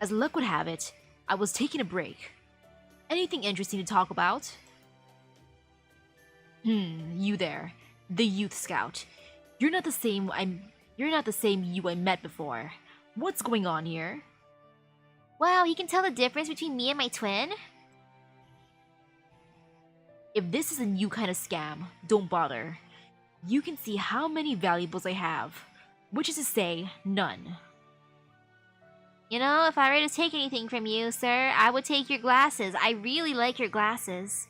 As luck would have it, I was taking a break. Anything interesting to talk about? You there. The youth scout. You're not the same you I met before. What's going on here? Wow, he can tell the difference between me and my twin? If this is a new kind of scam, don't bother. You can see how many valuables I have, which is to say, none. You know, if I were to take anything from you, sir, I would take your glasses. I really like your glasses.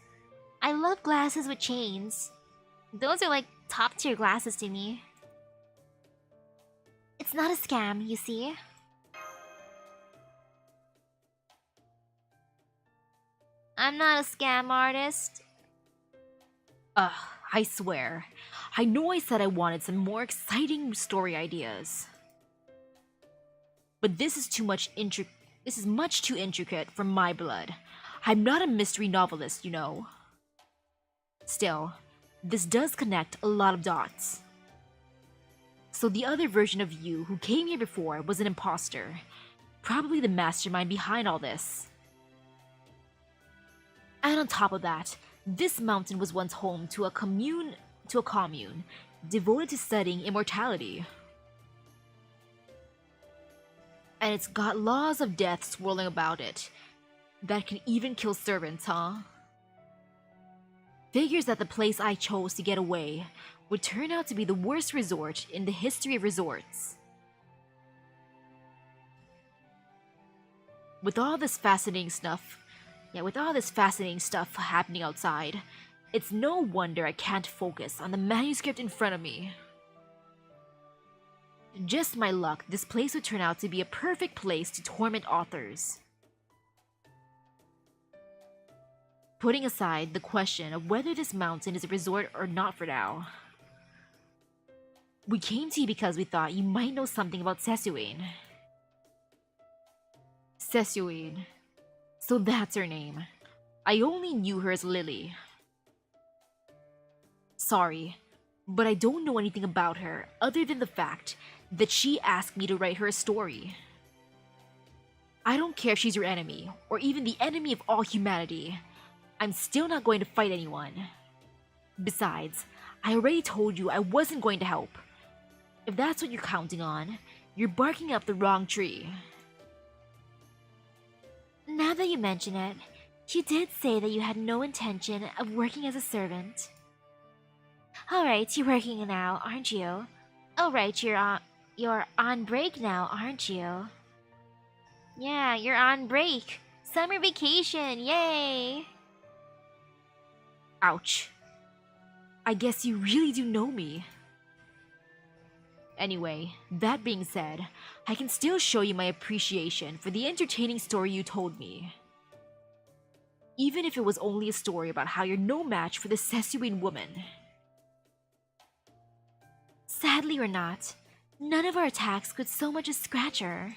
I love glasses with chains. Those are like top tier glasses to me. It's not a scam, you see. I'm not a scam artist. Ugh, I swear. I know I said I wanted some more exciting story ideas. But this is much too intricate for my blood. I'm not a mystery novelist, you know. Still, this does connect a lot of dots. So the other version of you who came here before was an imposter. Probably the mastermind behind all this. And on top of that, this mountain was once home to a commune devoted to studying immortality. And it's got laws of death swirling about it that can even kill servants, huh? Figures that the place I chose to get away would turn out to be the worst resort in the history of resorts. With all this fascinating stuff happening outside, it's no wonder I can't focus on the manuscript in front of me. Just my luck, this place would turn out to be a perfect place to torment authors. Putting aside the question of whether this mountain is a resort or not for now, we came to you because we thought you might know something about Sesuine. Sesuine. So that's her name. I only knew her as Lily. Sorry, but I don't know anything about her other than the fact that she asked me to write her a story. I don't care if she's your enemy, or even the enemy of all humanity. I'm still not going to fight anyone. Besides, I already told you I wasn't going to help. If that's what you're counting on, you're barking up the wrong tree. Now that you mention it, you did say that you had no intention of working as a servant. Alright, you're working now, aren't you? Alright, you're on break now, aren't you? Yeah, you're on break. Summer vacation, yay! Ouch. I guess you really do know me. Anyway, that being said, I can still show you my appreciation for the entertaining story you told me. Even if it was only a story about how you're no match for the Sesuin woman. Sadly or not, none of our attacks could so much as scratch her.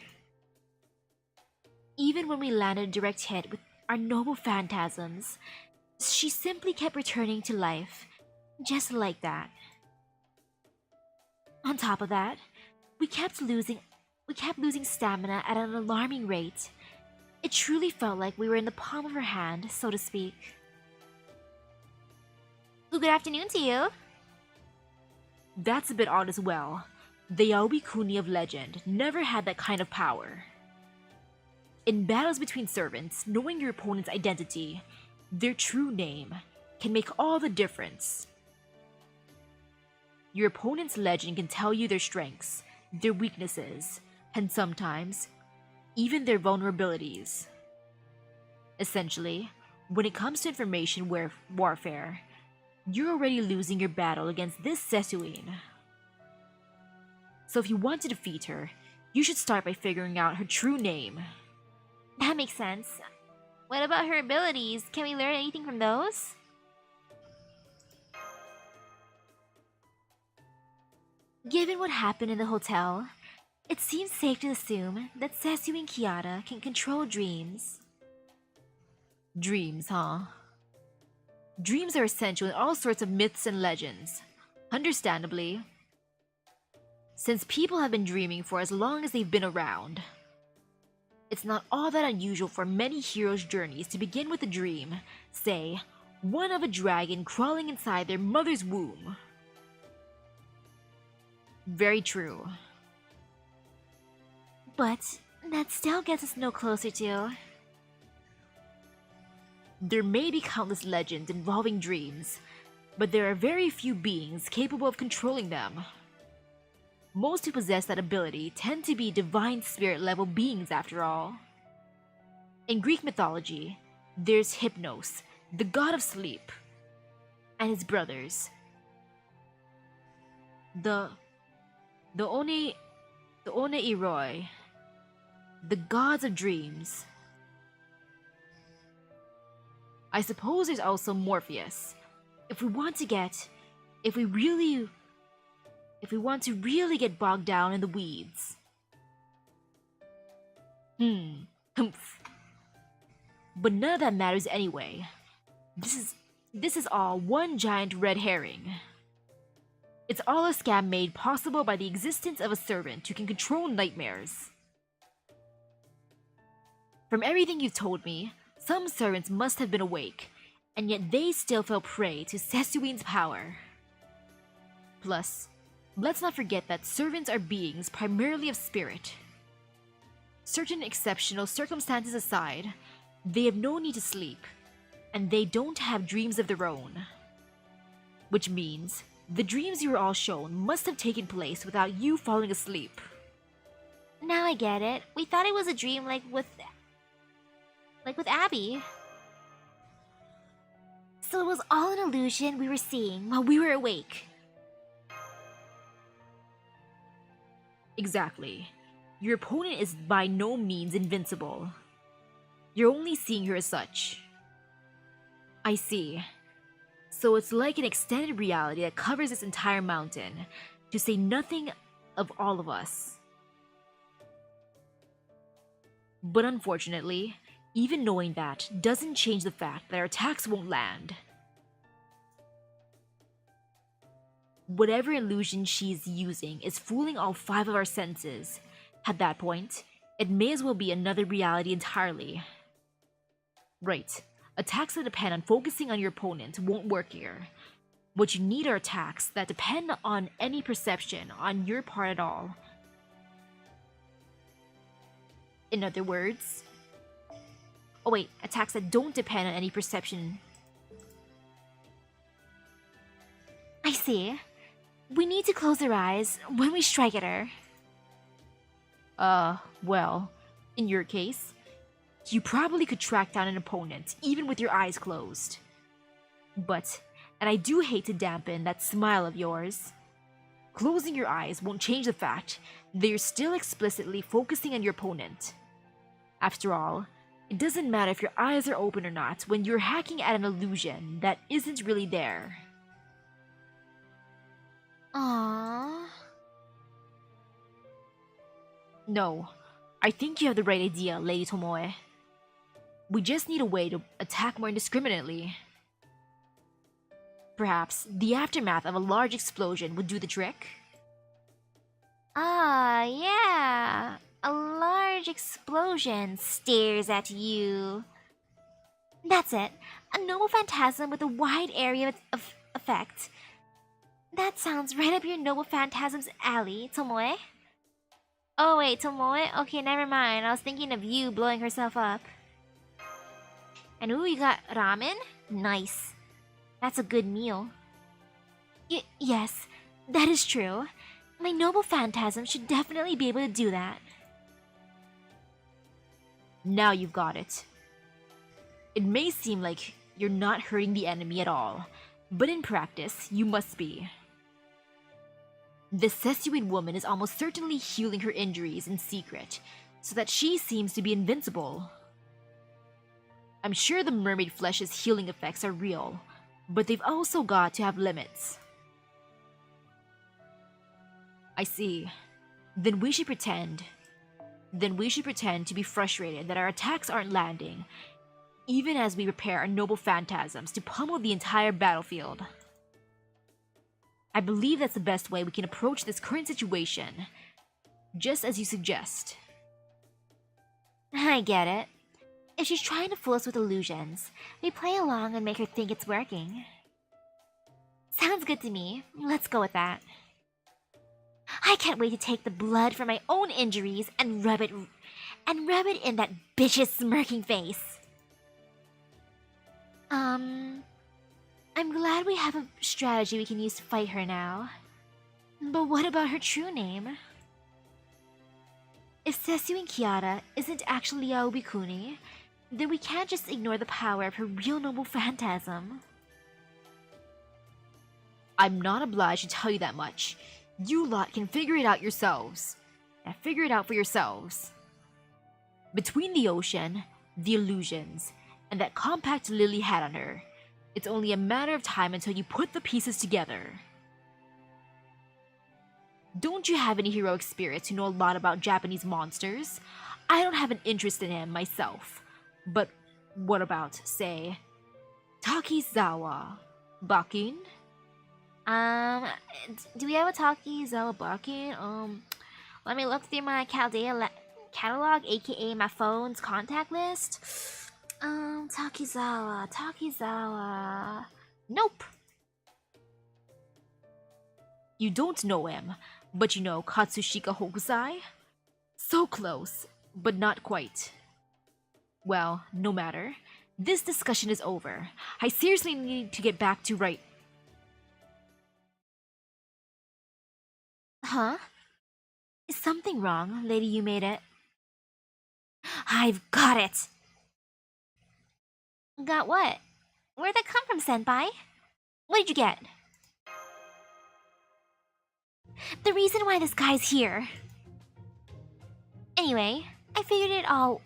Even when we landed a direct hit with our noble phantasms, she simply kept returning to life, just like that. On top of that, we kept losing stamina at an alarming rate. It truly felt like we were in the palm of her hand, so to speak. Well, good afternoon to you. That's a bit odd as well. The Yaoi Kuni of legend never had that kind of power. In battles between servants, knowing your opponent's identity, their true name, can make all the difference. Your opponent's legend can tell you their strengths, their weaknesses, and sometimes, even their vulnerabilities. Essentially, when it comes to information warfare, you're already losing your battle against this Sesuin. So if you want to defeat her, you should start by figuring out her true name. That makes sense. What about her abilities? Can we learn anything from those? Given what happened in the hotel, it seems safe to assume that Sesuin Kiata can control dreams. Dreams, huh? Dreams are essential in all sorts of myths and legends. Understandably, since people have been dreaming for as long as they've been around. It's not all that unusual for many heroes' journeys to begin with a dream, say, one of a dragon crawling inside their mother's womb. Very true. But that still gets us no closer to... There may be countless legends involving dreams, but there are very few beings capable of controlling them. Most who possess that ability tend to be divine spirit level beings after all. In Greek mythology, there's Hypnos, the god of sleep, and his brothers. The Oneiroi, the gods of dreams. I suppose there's also Morpheus. If we want to really get bogged down in the weeds. Humph. But none of that matters anyway. This is all one giant red herring. It's all a scam made possible by the existence of a servant who can control nightmares. From everything you've told me, some servants must have been awake, and yet they still fell prey to Sesuin's power. Plus, let's not forget that servants are beings primarily of spirit. Certain exceptional circumstances aside, they have no need to sleep, and they don't have dreams of their own. Which means, the dreams you were all shown must have taken place without you falling asleep. Now I get it. We thought it was a dream like with Abby. So it was all an illusion we were seeing while we were awake. Exactly. Your opponent is by no means invincible. You're only seeing her as such. I see. So it's like an extended reality that covers this entire mountain, to say nothing of all of us. But unfortunately, even knowing that doesn't change the fact that our attacks won't land. Whatever illusion she's using is fooling all 5 of our senses. At that point, it may as well be another reality entirely. Right, attacks that depend on focusing on your opponent won't work here. What you need are attacks that depend on any perception on your part at all. In other words... Oh wait, attacks that don't depend on any perception. I see. We need to close our eyes when we strike at her. Well, in your case, You probably could track down an opponent, even with your eyes closed. But, and I do hate to dampen that smile of yours, closing your eyes won't change the fact that you're still explicitly focusing on your opponent. After all, it doesn't matter if your eyes are open or not when you're hacking at an illusion that isn't really there. Aww. No, I think you have the right idea, Lady Tomoe. We just need a way to attack more indiscriminately. Perhaps the aftermath of a large explosion would do the trick? Ah, yeah. A large explosion stares at you. That's it. A noble phantasm with a wide area of effect. That sounds right up your noble phantasm's alley, Tomoe. Oh wait, Tomoe? Okay, never mind. I was thinking of you blowing herself up. And ooh, you got ramen? Nice. That's a good meal. Yes, that is true. My noble phantasm should definitely be able to do that. Now you've got it. It may seem like you're not hurting the enemy at all, but in practice, you must be. This Sessuid woman is almost certainly healing her injuries in secret, so that she seems to be invincible. I'm sure the mermaid flesh's healing effects are real, but they've also got to have limits. I see. Then we should pretend to be frustrated that our attacks aren't landing, even as we prepare our noble phantasms to pummel the entire battlefield. I believe that's the best way we can approach this current situation, just as you suggest. I get it. If she's trying to fool us with illusions, we play along and make her think it's working. Sounds good to me. Let's go with that. I can't wait to take the blood from my own injuries and rub it in that bitch's smirking face. I'm glad we have a strategy we can use to fight her now. But what about her true name? If Sessuin Kiara isn't actually Aobikuni, then we can't just ignore the power of her real noble phantasm. I'm not obliged to tell you that much. You lot can figure it out yourselves. And figure it out for yourselves. Between the ocean, the illusions, and that compact Lily had on her, it's only a matter of time until you put the pieces together. Don't you have any heroic spirits who know a lot about Japanese monsters? I don't have an interest in him myself. But what about, say, Takizawa Bakin? Do we have a Takizawa Bakin? Let me look through my catalog, aka my phone's contact list. Takizawa. Nope. You don't know him, but you know Katsushika Hokusai? So close, but not quite. Well, no matter. This discussion is over. I seriously need to get back to right. Huh? Is something wrong, Lady You Made It? I've got it! Got what? Where'd that come from, Senpai? What did you get? The reason why this guy's here. Anyway, I figured it all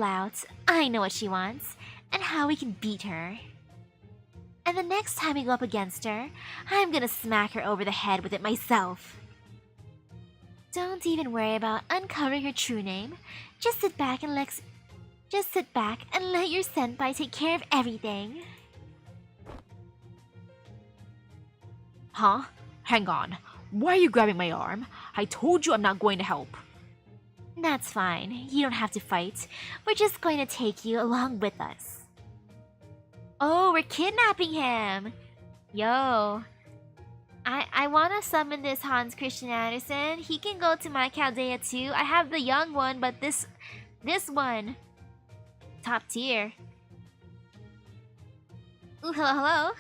out. I know what she wants, and how we can beat her. And the next time we go up against her, I'm gonna smack her over the head with it myself. Don't even worry about uncovering her true name. Just sit back and let your senpai take care of everything. Huh? Hang on. Why are you grabbing my arm? I told you I'm not going to help. That's fine. You don't have to fight. We're just going to take you along with us. Oh, we're kidnapping him! Yo. I wanna summon this Hans Christian Andersen. He can go to my Chaldea too. I have the young one, but this one. Top tier. Ooh, hello.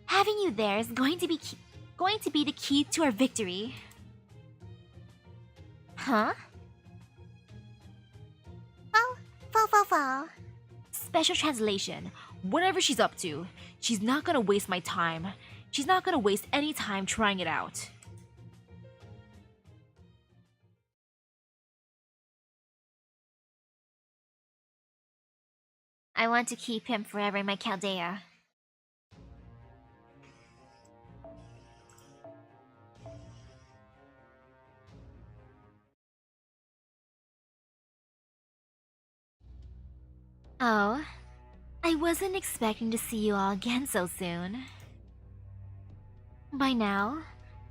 Having you there is going to be the key to our victory. Huh? Fofo. Special translation. Whatever she's up to, she's not gonna waste my time. She's not gonna waste any time trying it out. I want to keep him forever in my Chaldea. Oh, I wasn't expecting to see you all again so soon. By now,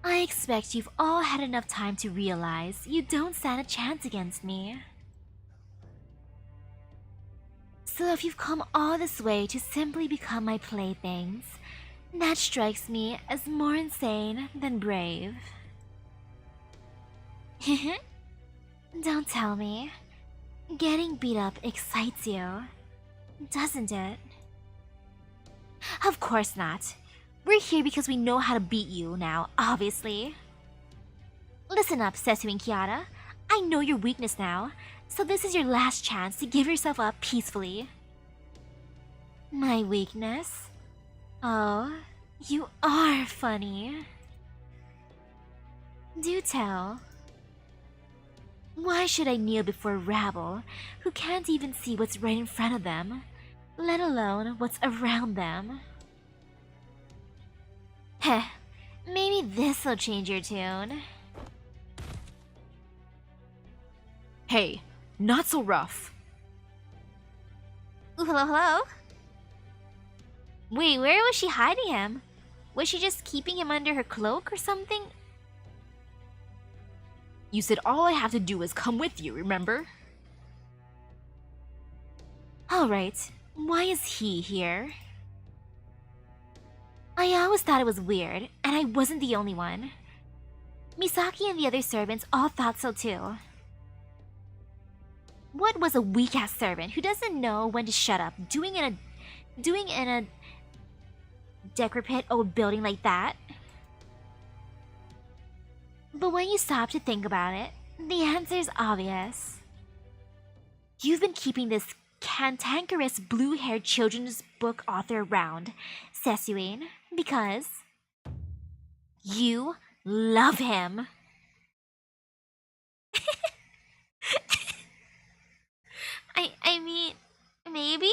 I expect you've all had enough time to realize you don't stand a chance against me. So if you've come all this way to simply become my playthings, that strikes me as more insane than brave. Don't tell me. Getting beat up excites you, doesn't it? Of course not. We're here because we know how to beat you now, obviously. Listen up, Sesu and Kiara. I know your weakness now, so this is your last chance to give yourself up peacefully. My weakness? Oh, you are funny. Do tell. Why should I kneel before a rabble who can't even see what's right in front of them, let alone what's around them? Heh, maybe this'll change your tune. Hey, not so rough. Ooh, hello? Wait, where was she hiding him? Was she just keeping him under her cloak or something? You said all I have to do is come with you, remember? Alright, why is he here? I always thought it was weird, and I wasn't the only one. Misaki and the other servants all thought so too. What was a weak-ass servant who doesn't know when to shut up doing in a decrepit old building like that? But when you stop to think about it, the answer's obvious. You've been keeping this cantankerous blue-haired children's book author around, Sesuin, because you love him. I mean, maybe?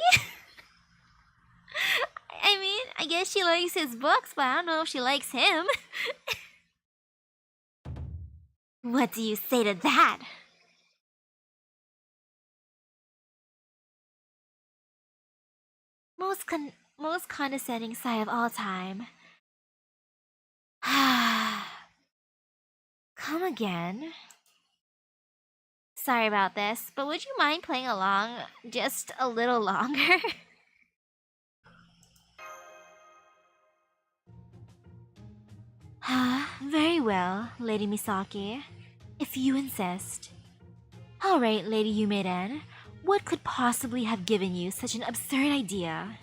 I mean, I guess she likes his books, but I don't know if she likes him. What do you say to that? Most condescending sigh of all time. Come again? Sorry about this, but would you mind playing along just a little longer? Very well, Lady Misaki. If you insist. Alright, Lady Yumeren. What could possibly have given you such an absurd idea?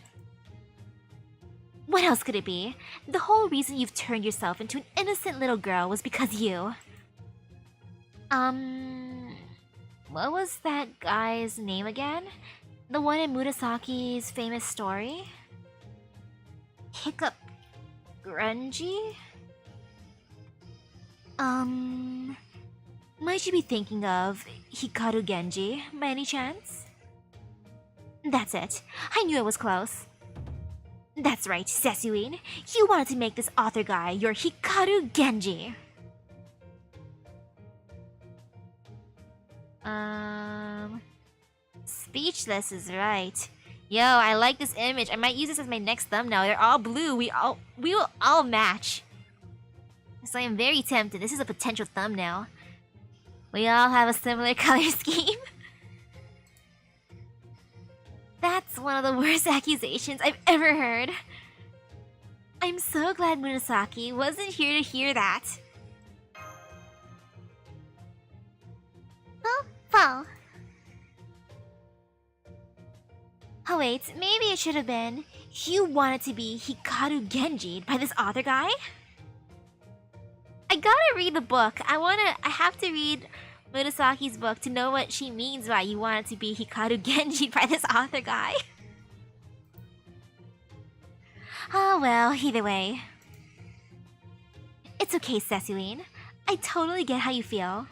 What else could it be? The whole reason you've turned yourself into an innocent little girl was because you... What was that guy's name again? The one in Murasaki's famous story? Hiccup... Grungy? Might you be thinking of Hikaru Genji, by any chance? That's it. I knew it was close. That's right, Sesuin. You wanted to make this author guy your Hikaru Genji. Speechless is right. Yo, I like this image. I might use this as my next thumbnail. They're all blue. We will all match. So I am very tempted. This is a potential thumbnail. We all have a similar color scheme. That's one of the worst accusations I've ever heard. I'm so glad Murasaki wasn't here to hear that. Fo. Oh wait, maybe it should have been you wanted to be Hikaru Genji by this author guy? I gotta read the book. I have to read Murasaki's book to know what she means by you want it to be Hikaru Genji by this author guy. Oh well, either way. It's okay, Ceciline. I totally get how you feel.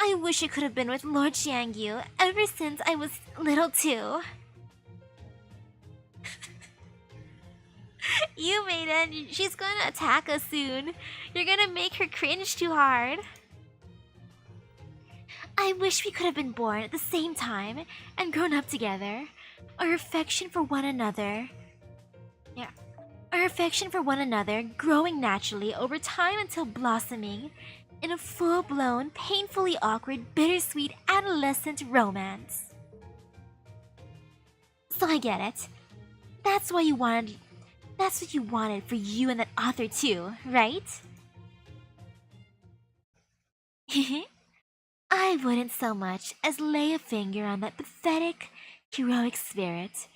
I wish I could have been with Lord Xiangyu ever since I was little too. You, Maiden, she's gonna attack us soon. You're gonna make her cringe too hard. I wish we could have been born at the same time and grown up together. Our affection for one another. Yeah. Our affection for one another growing naturally over time until blossoming in a full-blown, painfully awkward, bittersweet adolescent romance. So I get it. That's what you wanted for you and that author too, right? I wouldn't so much as lay a finger on that pathetic, heroic spirit,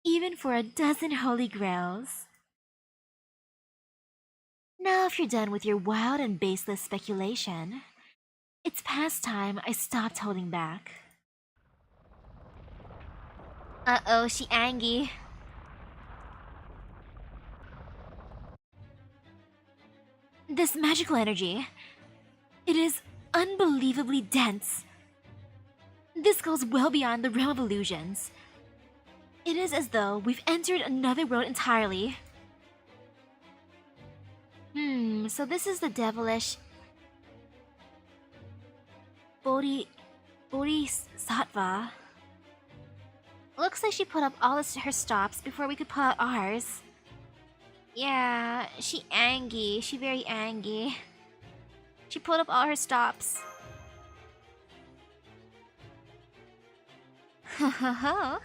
even for a dozen holy grails. Now if you're done with your wild and baseless speculation, it's past time I stopped holding back. Uh-oh, she angry. This magical energy, it is unbelievably dense. This goes well beyond the realm of illusions. It is as though we've entered another world entirely. So this is the devilish Bodhisattva. Looks like she put up all her stops before we could put out ours. Yeah, she angry. She very angry. She put up all her stops. Ho ho ho.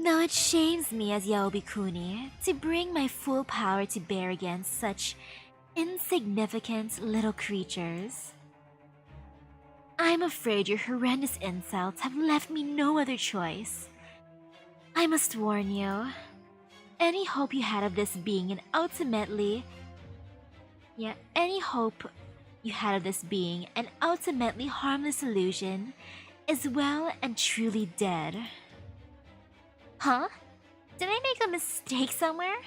Though it shames me as Yaobi-kuni to bring my full power to bear against such insignificant little creatures, I'm afraid your horrendous insults have left me no other choice. I must warn you, any hope you had of this being an ultimately harmless illusion is well and truly dead. Huh? Did I make a mistake somewhere?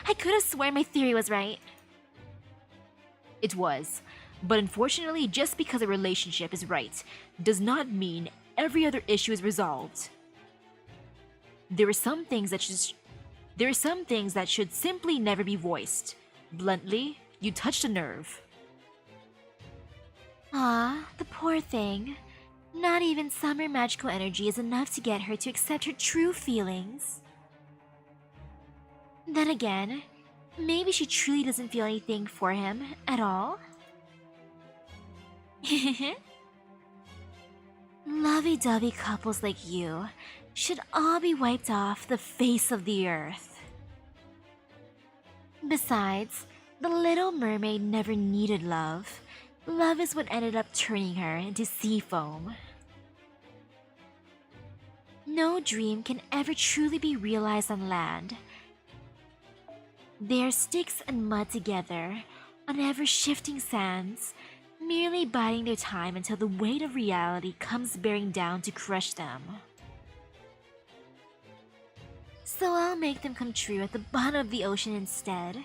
I could have sworn my theory was right. It was. But unfortunately, just because a relationship is right does not mean every other issue is resolved. There are some things that should simply never be voiced. Bluntly, you touched a nerve. Ah, the poor thing. Not even summer magical energy is enough to get her to accept her true feelings. Then again, maybe she truly doesn't feel anything for him at all. Lovey-dovey couples like you should all be wiped off the face of the earth. Besides, the Little Mermaid never needed love. Love is what ended up turning her into sea foam. No dream can ever truly be realized on land. They are sticks and mud together on ever-shifting sands, merely biding their time until the weight of reality comes bearing down to crush them. So I'll make them come true at the bottom of the ocean instead.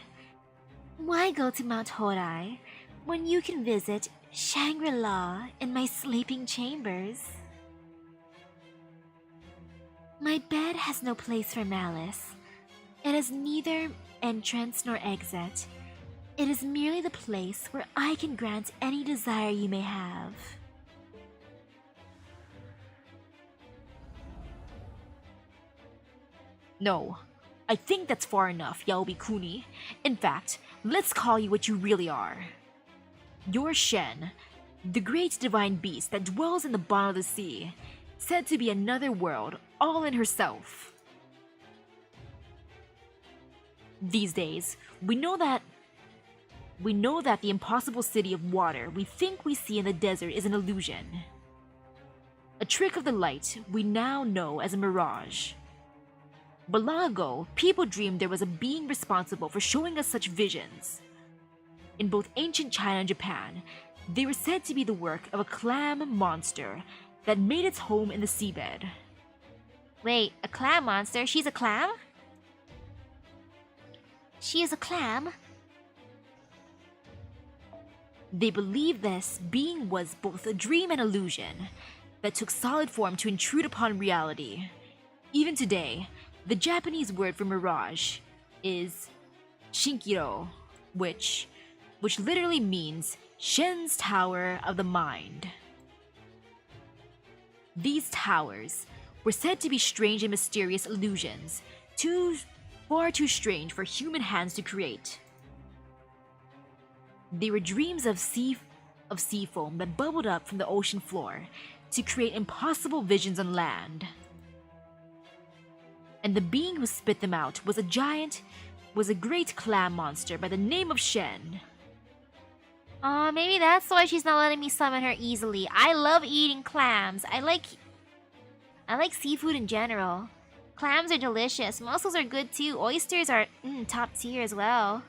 Why go to Mount Horai when you can visit Shangri-La in my sleeping chambers? My bed has no place for malice. It has neither entrance nor exit. It is merely the place where I can grant any desire you may have. No, I think that's far enough, Yaobi-kuni. In fact, let's call you what you really are. You're Shen, the great divine beast that dwells in the bottom of the sea, said to be another world all in herself. These days, we know that the impossible city of water we think we see in the desert is an illusion. A trick of the light we now know as a mirage. But long ago, people dreamed there was a being responsible for showing us such visions. In both ancient China and Japan, They were said to be the work of a clam monster that made its home in the seabed. Wait, a clam monster? She's a clam? She is a clam. They believed this being was both a dream and illusion that took solid form to intrude upon reality. Even today, the Japanese word for mirage is shinkiro, which literally means Shen's Tower of the Mind. These towers were said to be strange and mysterious illusions, far too strange for human hands to create. They were dreams of sea foam that bubbled up from the ocean floor to create impossible visions on land. And the being who spit them out was a great clam monster by the name of Shen. Oh, maybe that's why she's not letting me summon her easily. I love eating clams. I like seafood in general. Clams are delicious. Mussels are good too. Oysters are top tier as well.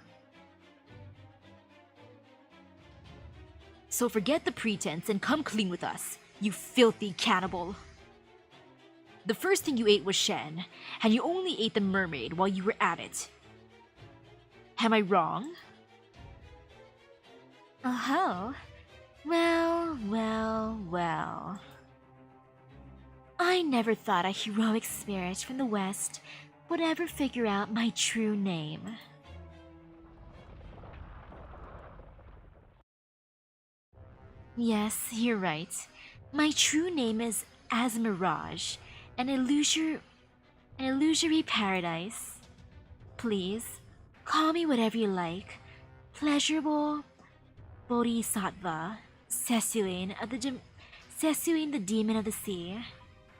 So forget the pretense and come clean with us, you filthy cannibal. The first thing you ate was Shen, and you only ate the mermaid while you were at it. Am I wrong? Oh, well. I never thought a heroic spirit from the West would ever figure out my true name. Yes, you're right. My true name is As Mirage, an illusory paradise. Please, call me whatever you like. Pleasurable Bodhisattva, Sesuin the demon of the sea.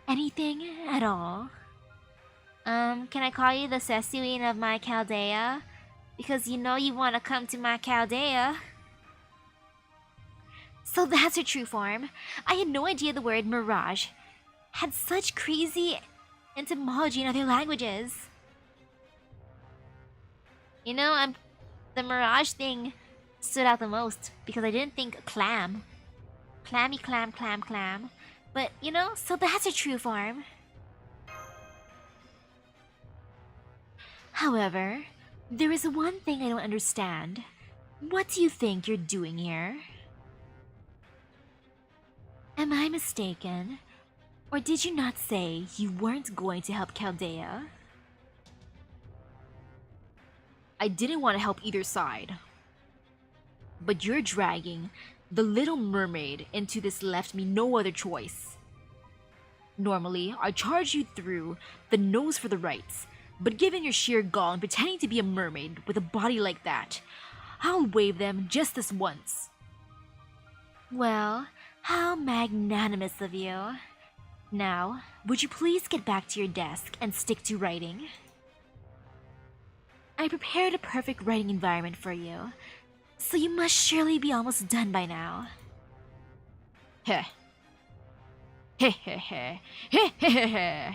Anything at all. Can I call you the Sesuin of my Chaldea? Because you know you want to come to my Chaldea. So that's her true form. I had no idea the word mirage had such crazy etymology in other languages. You know, the mirage thing stood out the most because I didn't think clam. Clammy clam. But, you know, So that's her true form. However, there is one thing I don't understand. What do you think you're doing here? Am I mistaken? Or did you not say you weren't going to help Chaldea? I didn't want to help either side. But you're dragging the Little Mermaid into this left me no other choice. Normally, I charge you through the nose for the rights, but given your sheer gall in pretending to be a mermaid with a body like that, I'll waive them just this once. Well, how magnanimous of you. Now, would you please get back to your desk and stick to writing? I prepared a perfect writing environment for you, so you must surely be almost done by now. Heh. Heh heh heh. Heh heh heh heh.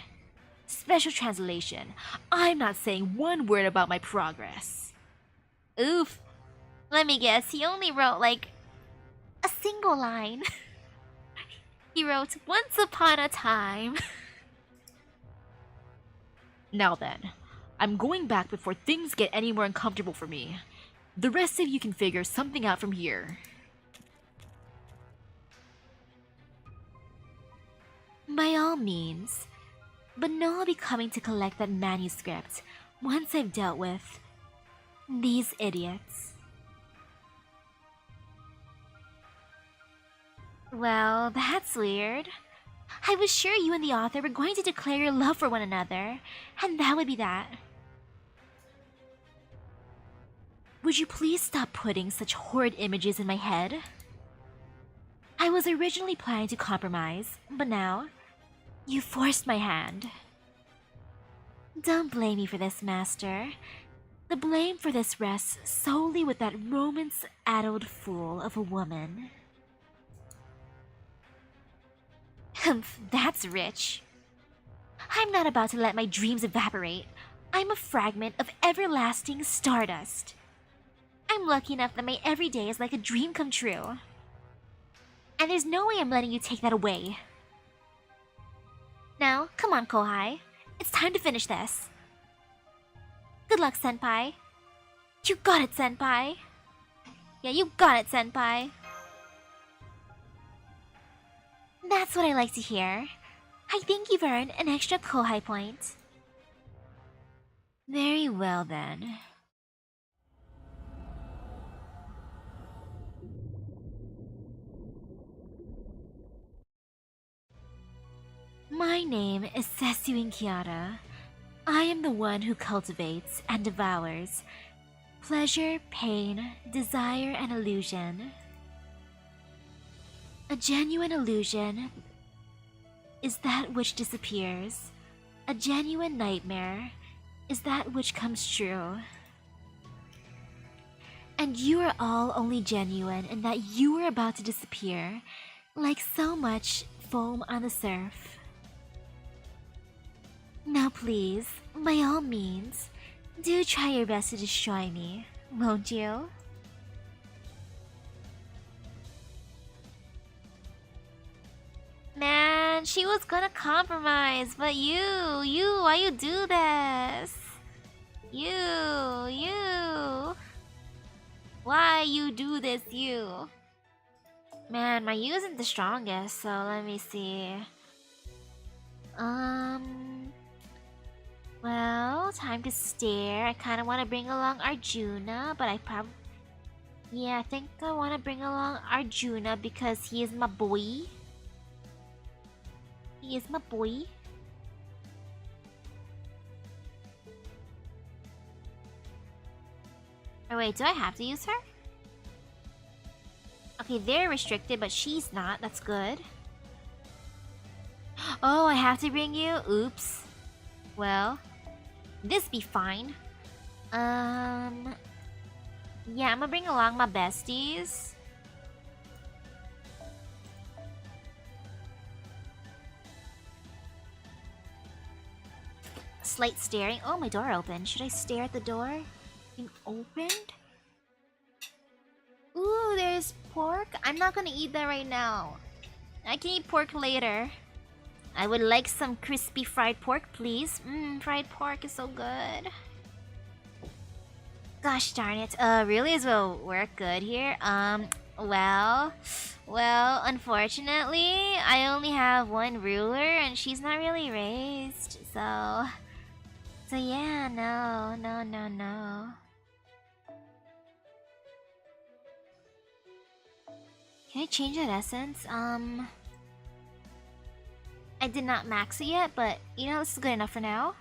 Special translation, I'm not saying one word about my progress. Oof. Let me guess, he only wrote like A single line. he wrote once upon a time. Now then, I'm going back before things get any more uncomfortable for me. The rest of you can figure something out from here. By all means. But no, I'll be coming to collect that manuscript once I've dealt with these idiots. Well, that's weird. I was sure you and the author were going to declare your love for one another, and that would be that. Would you please stop putting such horrid images in my head? I was originally planning to compromise, but now, you forced my hand. Don't blame me for this, Master. The blame for this rests solely with that romance-addled fool of a woman. Humph, that's rich. I'm not about to let my dreams evaporate. I'm a fragment of everlasting stardust. I'm lucky enough that my everyday is like a dream come true. And there's no way I'm letting you take that away. Now, come on, Kohai. It's time to finish this. Good luck, Senpai. You got it, Senpai. Yeah, you got it, Senpai. That's what I like to hear. I think you've earned an extra Kohai point. Very well then. My name is Setsuin Kiara. I am the one who cultivates and devours pleasure, pain, desire, and illusion. A genuine illusion is that which disappears. A genuine nightmare is that which comes true. And you are all only genuine in that you are about to disappear, like so much foam on the surf. Now please, by all means, do try your best to destroy me, won't you? Man, she was gonna compromise, but why you do this? Why you do this, you? Man, my U isn't the strongest, so let me see. Well, time to stare. I kind of want to bring along Arjuna, but I think I want to bring along Arjuna because he is my boy. He is my boy. Oh wait, do I have to use her? Okay, they're restricted, but she's not. That's good. Oh, I have to bring you? Oops. Well, this be fine. Yeah, I'm gonna bring along my besties. Slight staring. Oh, my door opened. Should I stare at the door being opened? Ooh, there's pork. I'm not gonna eat that right now. I can eat pork later. I would like some crispy fried pork, please. Fried pork is so good. Gosh darn it. Really as well work good here? Well, unfortunately, I only have one ruler and she's not really raised, so yeah, no. Can I change that essence? I did not max it yet, but you know, this is good enough for now.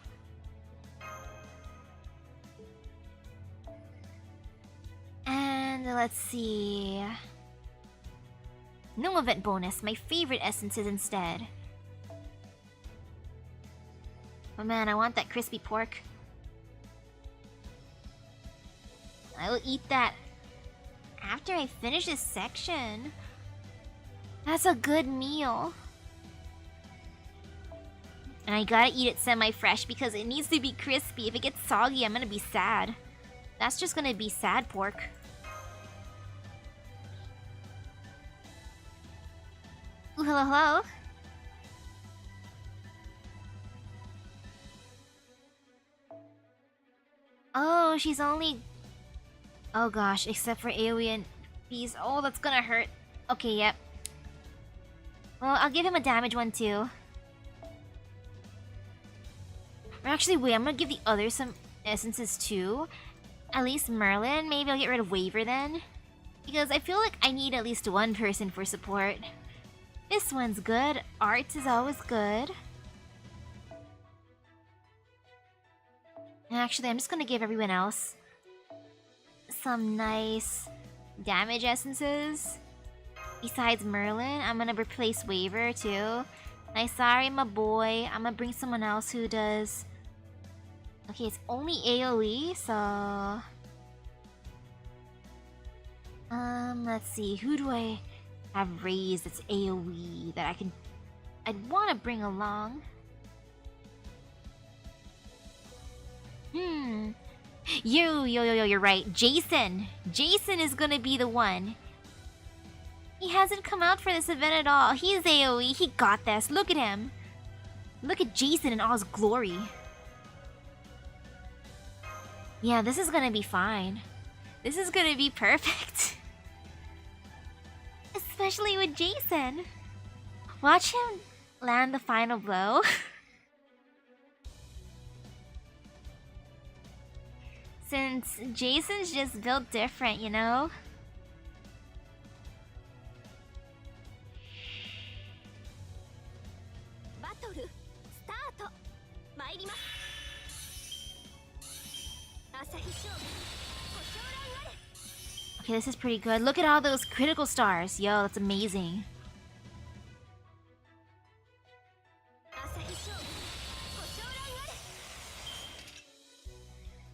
And let's see. No event bonus, my favorite essences instead. Oh man, I want that crispy pork. I will eat that after I finish this section. That's a good meal. And I gotta eat it semi-fresh because it needs to be crispy. If it gets soggy, I'm gonna be sad. That's just gonna be sad pork. Ooh, hello. Oh, she's only... Oh gosh, except for AoE and Beast. Oh, that's gonna hurt. Okay, yep. Well, I'll give him a damage one too. Or actually, wait, I'm gonna give the others some essences too. At least Merlin. Maybe I'll get rid of Waver then. Because I feel like I need at least one person for support. This one's good. Art is always good. And actually, I'm just gonna give everyone else some nice damage essences. Besides Merlin, I'm gonna replace Waver too. Nice, sorry, my boy. I'm gonna bring someone else who does... Okay, it's only AoE, so... let's see. Who do I have raised that's AoE that I'd want to bring along? You're right. Jason is gonna be the one. He hasn't come out for this event at all. He's AoE. He got this. Look at him. Look at Jason in all his glory. Yeah, this is gonna be fine. This is gonna be perfect. Especially with Jason. Watch him land the final blow. Since Jason's just built different, you know? Okay, this is pretty good. Look at all those critical stars. Yo, that's amazing.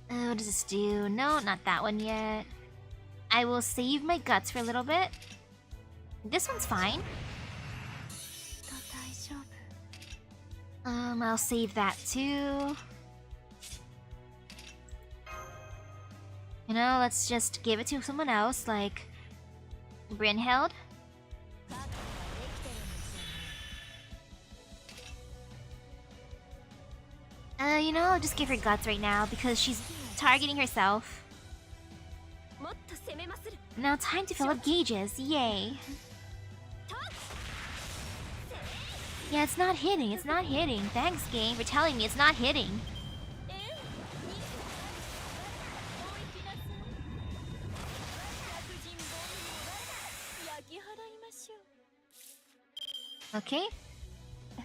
What does this do? No, not that one yet. I will save my guts for a little bit. This one's fine. I'll save that too. You know, let's just give it to someone else, like Brynhild. You know, I'll just give her guts right now because she's targeting herself. Now time to fill up gauges, yay. Yeah, it's not hitting, it's not hitting. Thanks, game, for telling me it's not hitting. Okay.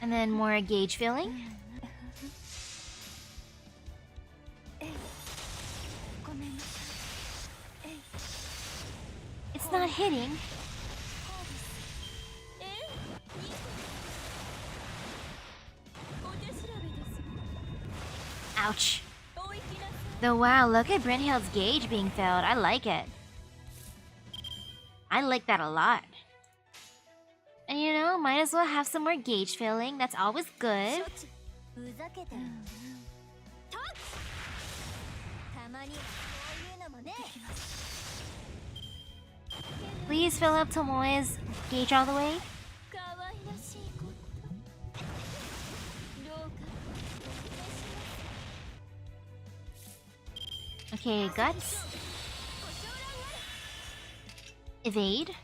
And then more gauge filling. It's not hitting. Ouch. Though wow, look at Brynhild's gauge being filled. I like it. I like that a lot. And you know, might as well have some more gauge filling. That's always good. Please fill up Tomoe's gauge all the way. Okay, guts. Evade.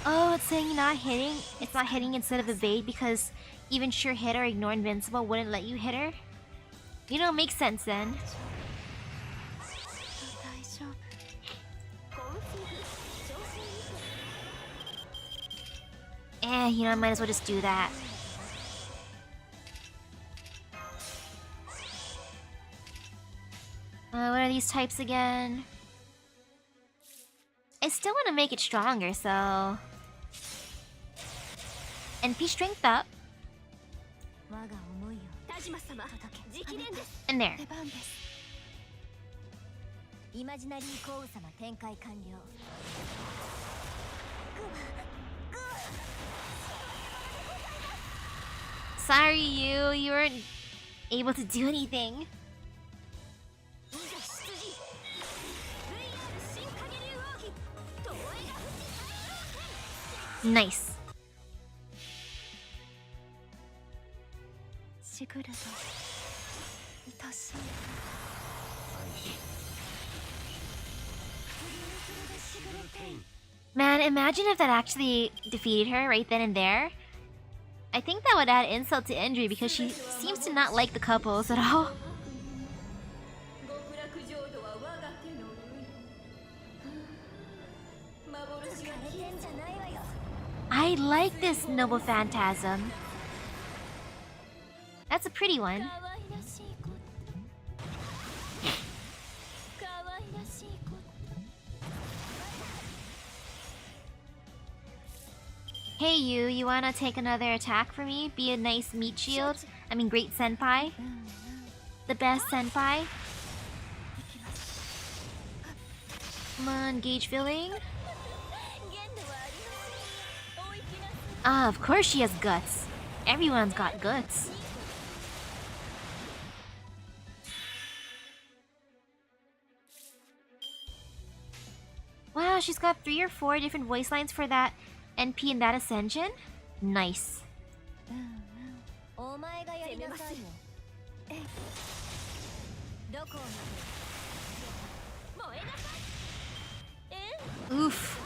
Oh, it's saying not hitting. It's not hitting instead of evade because even sure hit or ignore invincible wouldn't let you hit her. You know, makes sense then. You know, I might as well just do that. What are these types again? I still want to make it stronger, so... NP strength up. And there. Sorry, you weren't able to do anything. Nice. Man, imagine if that actually defeated her right then and there. I think that would add insult to injury because she seems to not like the couples at all. I like this noble phantasm. That's a pretty one. Hey you wanna take another attack for me? Be a nice meat shield? I mean great senpai? The best senpai? Come on, gauge filling. Ah, of course she has guts. Everyone's got guts. Wow, she's got 3 or 4 different voice lines for that NP in that ascension? Nice. Oof.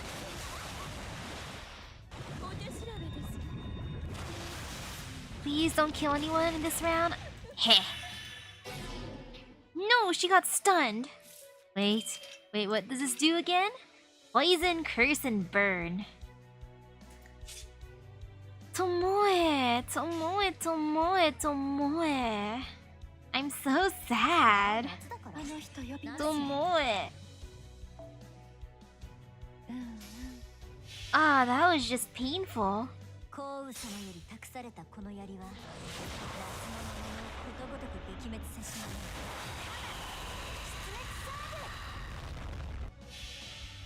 Please don't kill anyone in this round. Heh. No, she got stunned. Wait, what does this do again? Poison, curse, and burn. Tomoe. I'm so sad. Tomoe. Ah, that was just painful.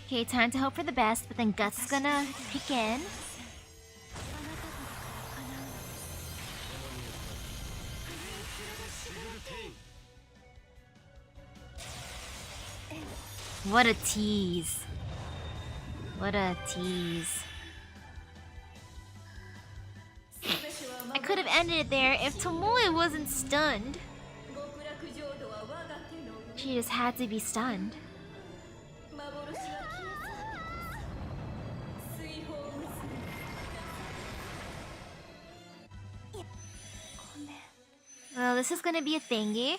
Okay, time to hope for the best, but then Guts is gonna kick in. What a tease. What a tease. I could have ended it there if Tomoe wasn't stunned. She just had to be stunned. Well, this is gonna be a thingy.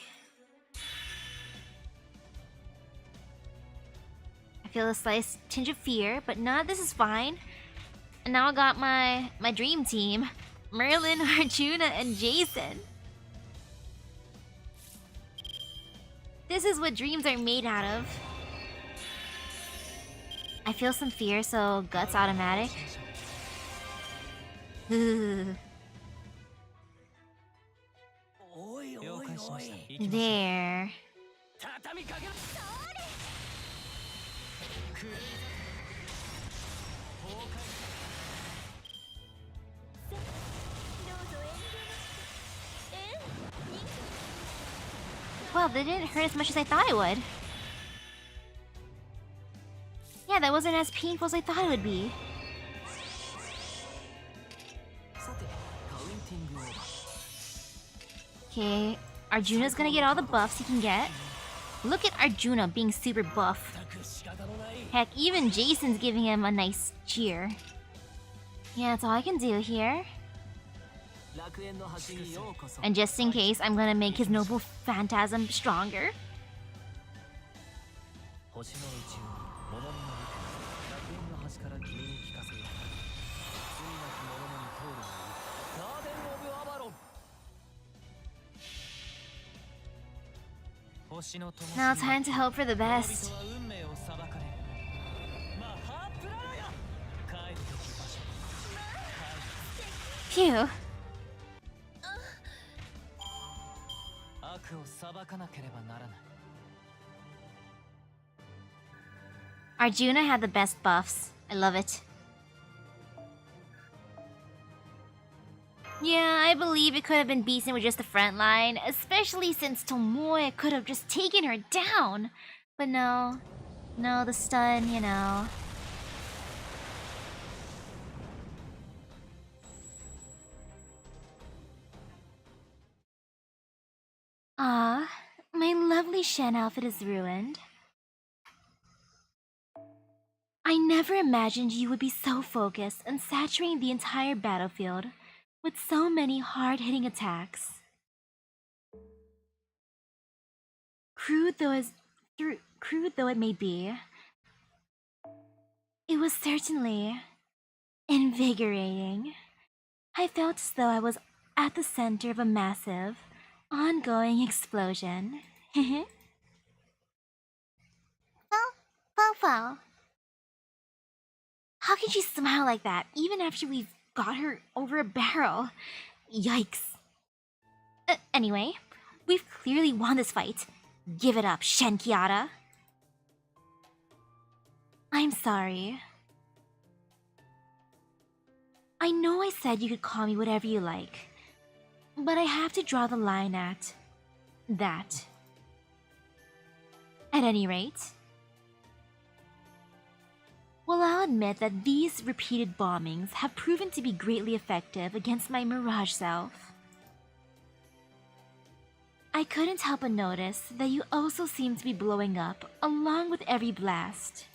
I feel a slight tinge of fear, but nah, this is fine. And now I got my dream team. Merlin, Arjuna, and Jason. This is what dreams are made out of. I feel some fear, so Guts automatic. There. Well, they didn't hurt as much as I thought it would. Yeah, that wasn't as painful as I thought it would be. Okay, Arjuna's gonna get all the buffs he can get. Look at Arjuna being super buff. Heck, even Jason's giving him a nice cheer. Yeah, that's all I can do here. And just in case, I'm gonna make his noble phantasm stronger. Now time to hope for the best. Phew. Arjuna had the best buffs. I love it. Yeah, I believe it could have been beaten with just the front line, especially since Tomoe could have just taken her down. But no, the stun, you know. Ah, my lovely Shen outfit is ruined. I never imagined you would be so focused and saturating the entire battlefield with so many hard-hitting attacks. Crude though it may be, it was certainly invigorating. I felt as though I was at the center of a massive, ongoing explosion. Fo. How can she smile like that, even after we've got her over a barrel? Yikes. Anyway, we've clearly won this fight. Give it up, Shen Kiata. I'm sorry. I know I said you could call me whatever you like, but I have to draw the line at that. At any rate, Well, I'll admit that these repeated bombings have proven to be greatly effective against my mirage self. I couldn't help but notice that you also seem to be blowing up along with every blast.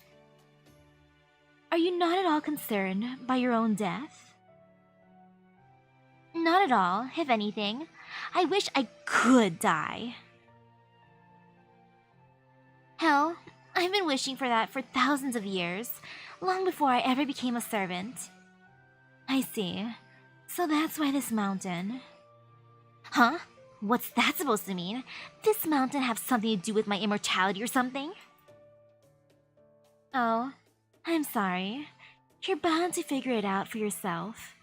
Are you not at all concerned by your own death? Not at all, if anything. I wish I could die. Hell, I've been wishing for that for thousands of years, long before I ever became a servant. I see. So that's why this mountain... Huh? What's that supposed to mean? This mountain have something to do with my immortality or something? Oh, I'm sorry. You're bound to figure it out for yourself.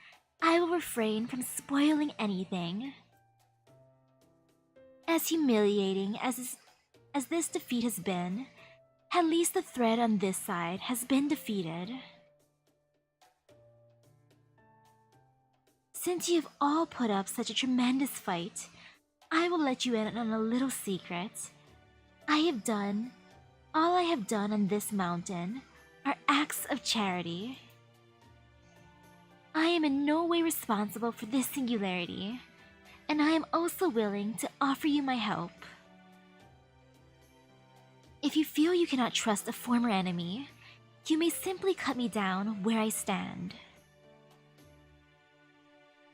I will refrain from spoiling anything. As humiliating as this defeat has been, at least the threat on this side has been defeated. Since you've all put up such a tremendous fight, I will let you in on a little secret. All I have done on this mountain are acts of charity. I am in no way responsible for this singularity, and I am also willing to offer you my help. If you feel you cannot trust a former enemy, you may simply cut me down where I stand.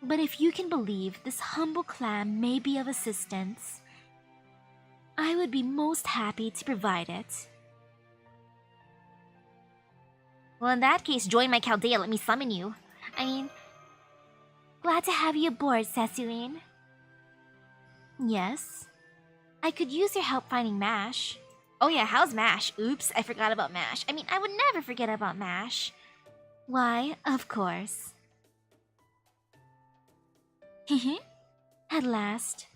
But if you can believe this humble clam may be of assistance, I would be most happy to provide it. Well, in that case, join my Chaldea, let me summon you. I mean, glad to have you aboard, Cecilene. Yes? I could use your help finding Mash. Oh yeah, how's Mash? Oops, I forgot about Mash. I mean, I would never forget about Mash. Why, of course. At last,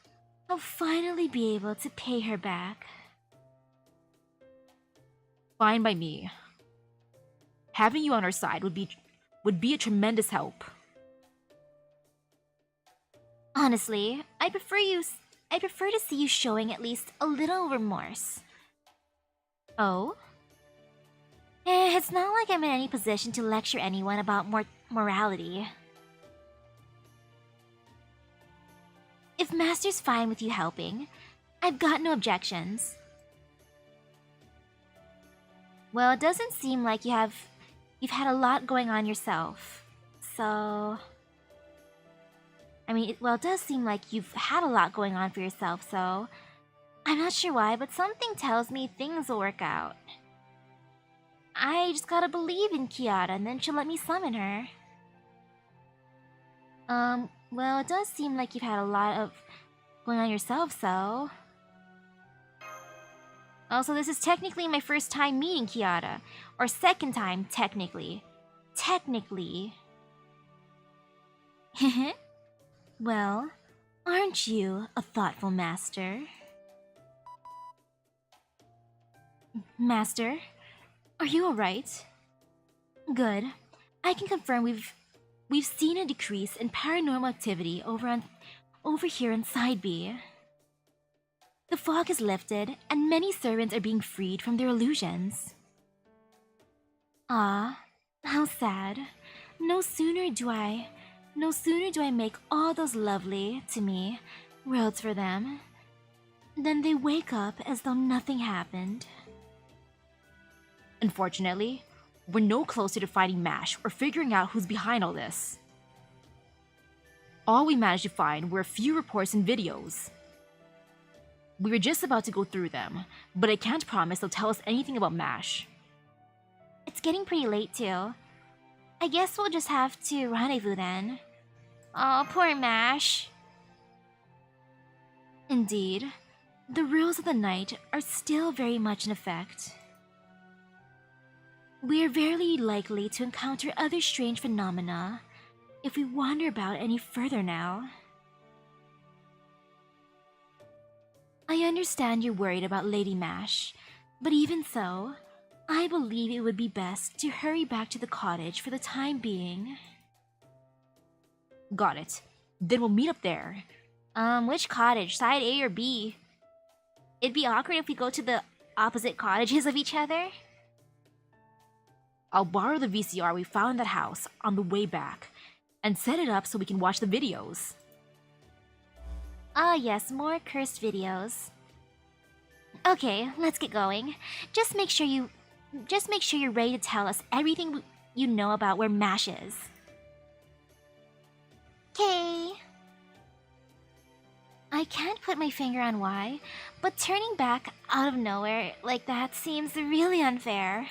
I'll finally be able to pay her back. Fine by me. Having you on our side would be a tremendous help. Honestly, I prefer to see you showing at least a little remorse. Oh? It's not like I'm in any position to lecture anyone about morality. If Master's fine with you helping, I've got no objections. Well, it doesn't seem like you've had a lot going on yourself, so... I mean, it does seem like you've had a lot going on for yourself, so... I'm not sure why, but something tells me things will work out. I just gotta believe in Kiara, and then she'll let me summon her. Well, it does seem like you've had a lot of going on yourself, so... Also, this is technically my first time meeting Kiara. Or second time, technically. Technically. Well, aren't you a thoughtful master? Master, are you alright? Good. I can confirm we've seen a decrease in paranormal activity over here in Side B. The fog has lifted, and many servants are being freed from their illusions. Ah, how sad. No sooner do I make all those lovely, to me, worlds for them, than they wake up as though nothing happened. Unfortunately, we're no closer to finding Mash or figuring out who's behind all this. All we managed to find were a few reports and videos. We were just about to go through them, but I can't promise they'll tell us anything about Mash. It's getting pretty late, too. I guess we'll just have to rendezvous then. Oh, poor Mash. Indeed, the rules of the night are still very much in effect. We are very likely to encounter other strange phenomena if we wander about any further now. I understand you're worried about Lady Mash, but even so, I believe it would be best to hurry back to the cottage for the time being. Got it. Then we'll meet up there. Which cottage? Side A or B? It'd be awkward if we go to the opposite cottages of each other. I'll borrow the VCR we found in that house on the way back and set it up so we can watch the videos. Ah yes, more cursed videos. Okay, let's get going. Just make sure you're ready to tell us everything you know about where MASH is. Okay. I can't put my finger on why, but turning back out of nowhere like that seems really unfair.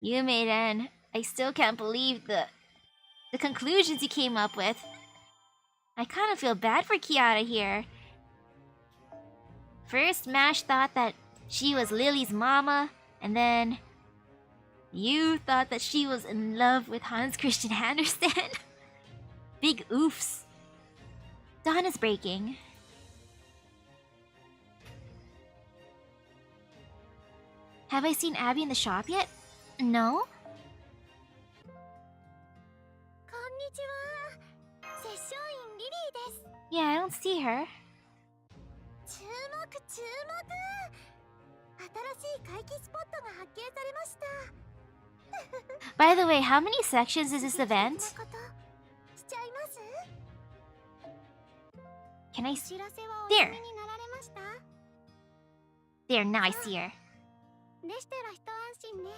You Maiden, I still can't believe the conclusions you came up with. I kind of feel bad for Kiara here. First, MASH thought that she was Lily's mama, and then you thought that she was in love with Hans Christian Andersen. Big oofs. Dawn is breaking. Have I seen Abby in the shop yet? No? Yeah, I don't see her. By the way, how many sections is this event? Can I see? There! There, now I see her. でしたら一安心ね。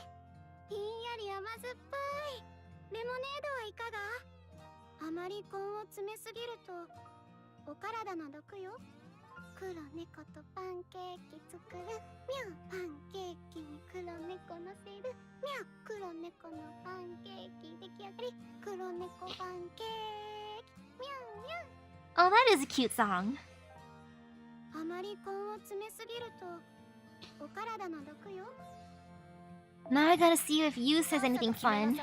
ひんやり甘酸っぱいレモネードはいかが？あまり根を詰めすぎるとお体の毒よ。黒猫とパンケーキ作る。ミャオパンケーキに黒猫のせる。ミャオ黒猫のパンケーキ出来上がり。黒猫パンケーキ。ミャオミャオ。 Oh, that is a cute song. あまり根を詰めすぎるとお体の毒よ。 Now I gotta see if Yu says anything fun.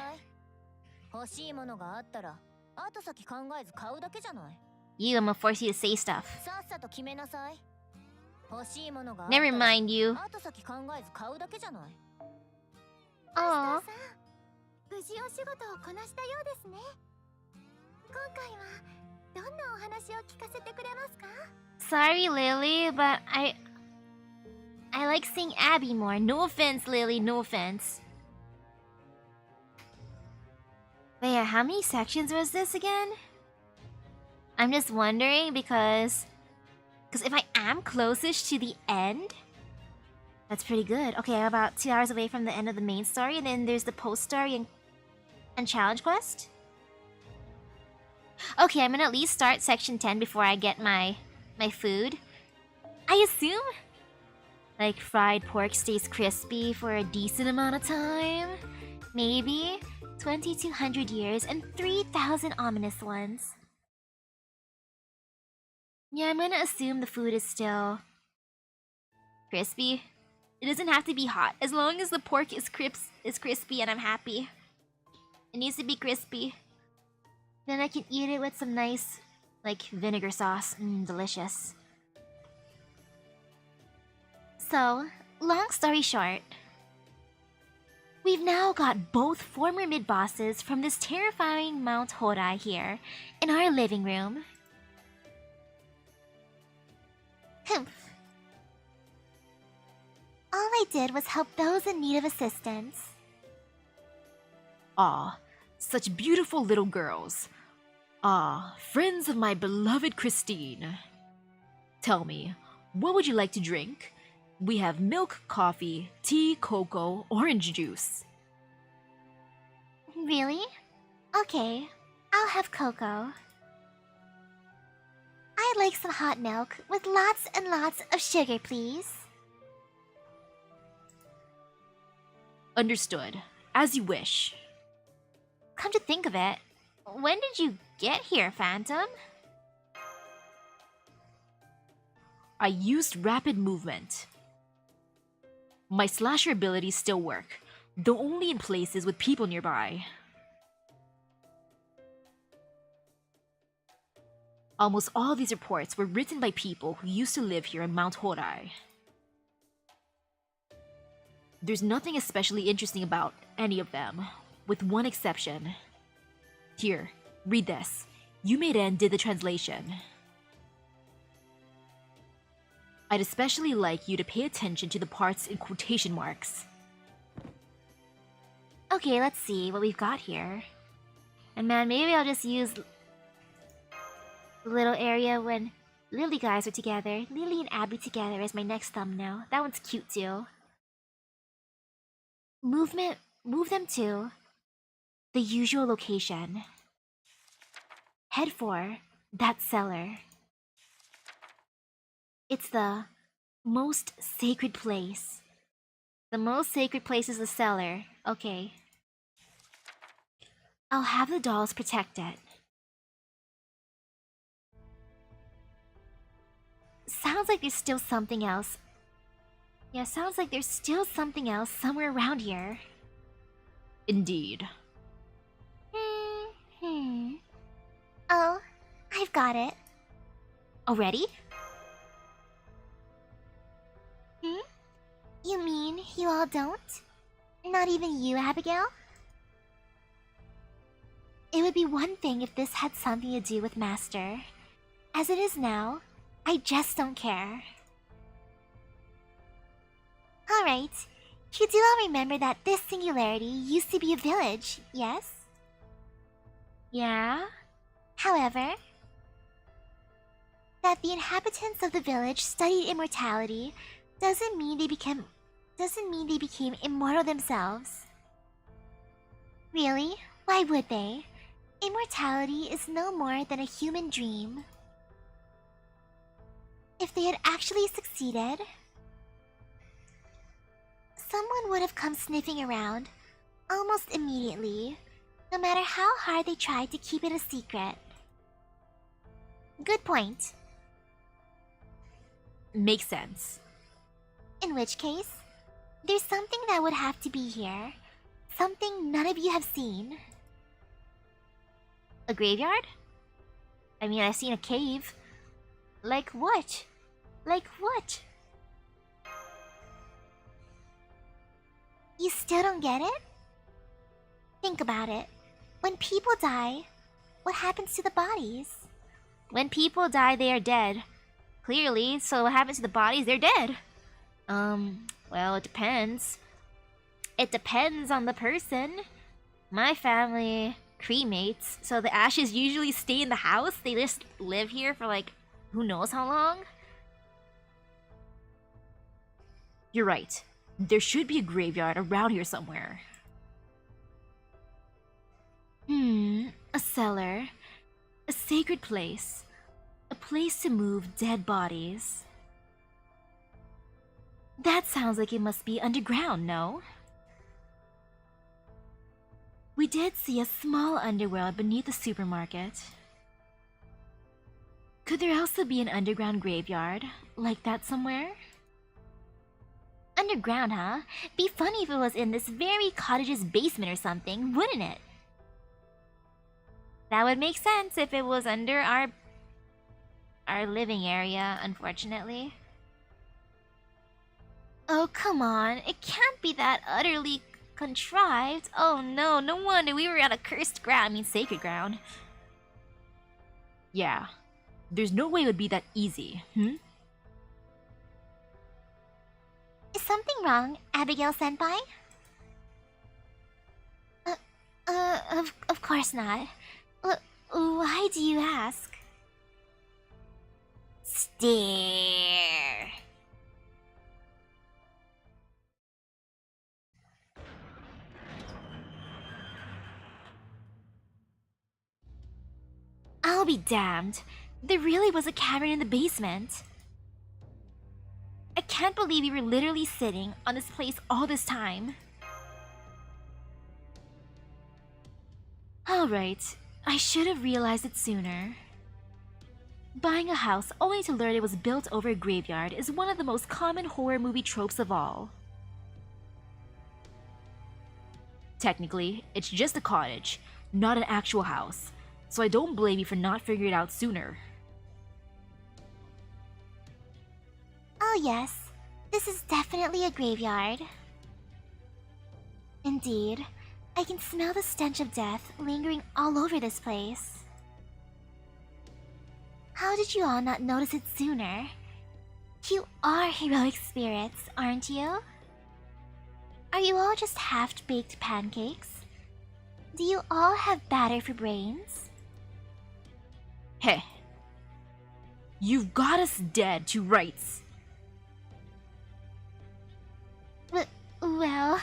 欲しいものがあったら後先考えず買うだけじゃない。 Yu, I'm gonna force you to say stuff. さっさと決めなさい。欲しいものがあった Never ら mind, Yu. 後先考えず買うだけじゃない。 Aww. 無事お仕事をこなしたようですね。今回はどんなお話を聞かせてくれますか？ Sorry, Lily, but I like seeing Abby more. No offense, Lily, no offense. But yeah, how many sections was this again? I'm just wondering because if I am closest to the end, that's pretty good. Okay, I'm about 2 hours away from the end of the main story, and then there's the post story and challenge quest. Okay, I'm gonna at least start section 10 before I get my food. I assume like fried pork stays crispy for a decent amount of time. Maybe 2,200 years and 3,000 ominous ones. Yeah, I'm gonna assume the food is still crispy. It doesn't have to be hot. As long as the pork is crispy and I'm happy. It needs to be crispy. Then I can eat it with some nice, like, vinegar sauce. Delicious. So, long story short, we've now got both former mid-bosses from this terrifying Mount Horai here in our living room. Humph. All I did was help those in need of assistance. Ah, such beautiful little girls. Ah, friends of my beloved Christine. Tell me, what would you like to drink? We have milk, coffee, tea, cocoa, orange juice. Really? Okay, I'll have cocoa. I'd like some hot milk with lots and lots of sugar, please. Understood. As you wish. Come to think of it, when did you get here, Phantom? I used rapid movement. My slasher abilities still work, though only in places with people nearby. Almost all these reports were written by people who used to live here in Mount Horai. There's nothing especially interesting about any of them, with one exception. Here, read this. Yumeiden did the translation. I'd especially like you to pay attention to the parts in quotation marks. Okay, let's see what we've got here. And man, maybe I'll just use the little area when Lily guys are together. Lily and Abby together as my next thumbnail. That one's cute too. Move them to the usual location. Head for that cellar. It's the most sacred place. The most sacred place is the cellar. Okay. I'll have the dolls protect it. Sounds like there's still something else. Yeah, sounds like there's still something else somewhere around here. Indeed. Oh, I've got it. Already? You mean you all don't? Not even you, Abigail? It would be one thing if this had something to do with Master. As it is now, I just don't care. Alright, you do all remember that this singularity used to be a village, yes? Yeah? However, that the inhabitants of the village studied immortality doesn't mean they became immortal themselves. Really? Why would they? Immortality is no more than a human dream. If they had actually succeeded, someone would have come sniffing around almost immediately, no matter how hard they tried to keep it a secret. Good point. Makes sense. In which case, there's something that would have to be here. Something none of you have seen. A graveyard? I mean, I've seen a cave. Like what? Like what? You still don't get it? Think about it. When people die, what happens to the bodies? When people die, they are dead. Clearly, so what happens to the bodies? They're dead. Well, it depends. It depends on the person. My family cremates, so the ashes usually stay in the house. They just live here for like, who knows how long? You're right. There should be a graveyard around here somewhere. A cellar. A sacred place. A place to move dead bodies. That sounds like it must be underground, no? We did see a small underworld beneath the supermarket. Could there also be an underground graveyard like that somewhere? Underground, huh? Be funny if it was in this very cottage's basement or something, wouldn't it? That would make sense if it was under our living area, unfortunately. Oh, come on. It can't be that utterly contrived. Oh no, no wonder we were at a cursed ground. I mean, sacred ground. Yeah. There's no way it would be that easy, Is something wrong, Abigail Senpai? Of course not. Why do you ask? Stare. I'll be damned. There really was a cavern in the basement. I can't believe we were literally sitting on this place all this time. Alright, I should have realized it sooner. Buying a house only to learn it was built over a graveyard is one of the most common horror movie tropes of all. Technically, it's just a cottage, not an actual house, so I don't blame you for not figuring it out sooner. Oh yes, this is definitely a graveyard. Indeed, I can smell the stench of death lingering all over this place. How did you all not notice it sooner? You are heroic spirits, aren't you? Are you all just half-baked pancakes? Do you all have batter for brains? Hey. You've got us dead to rights. Well,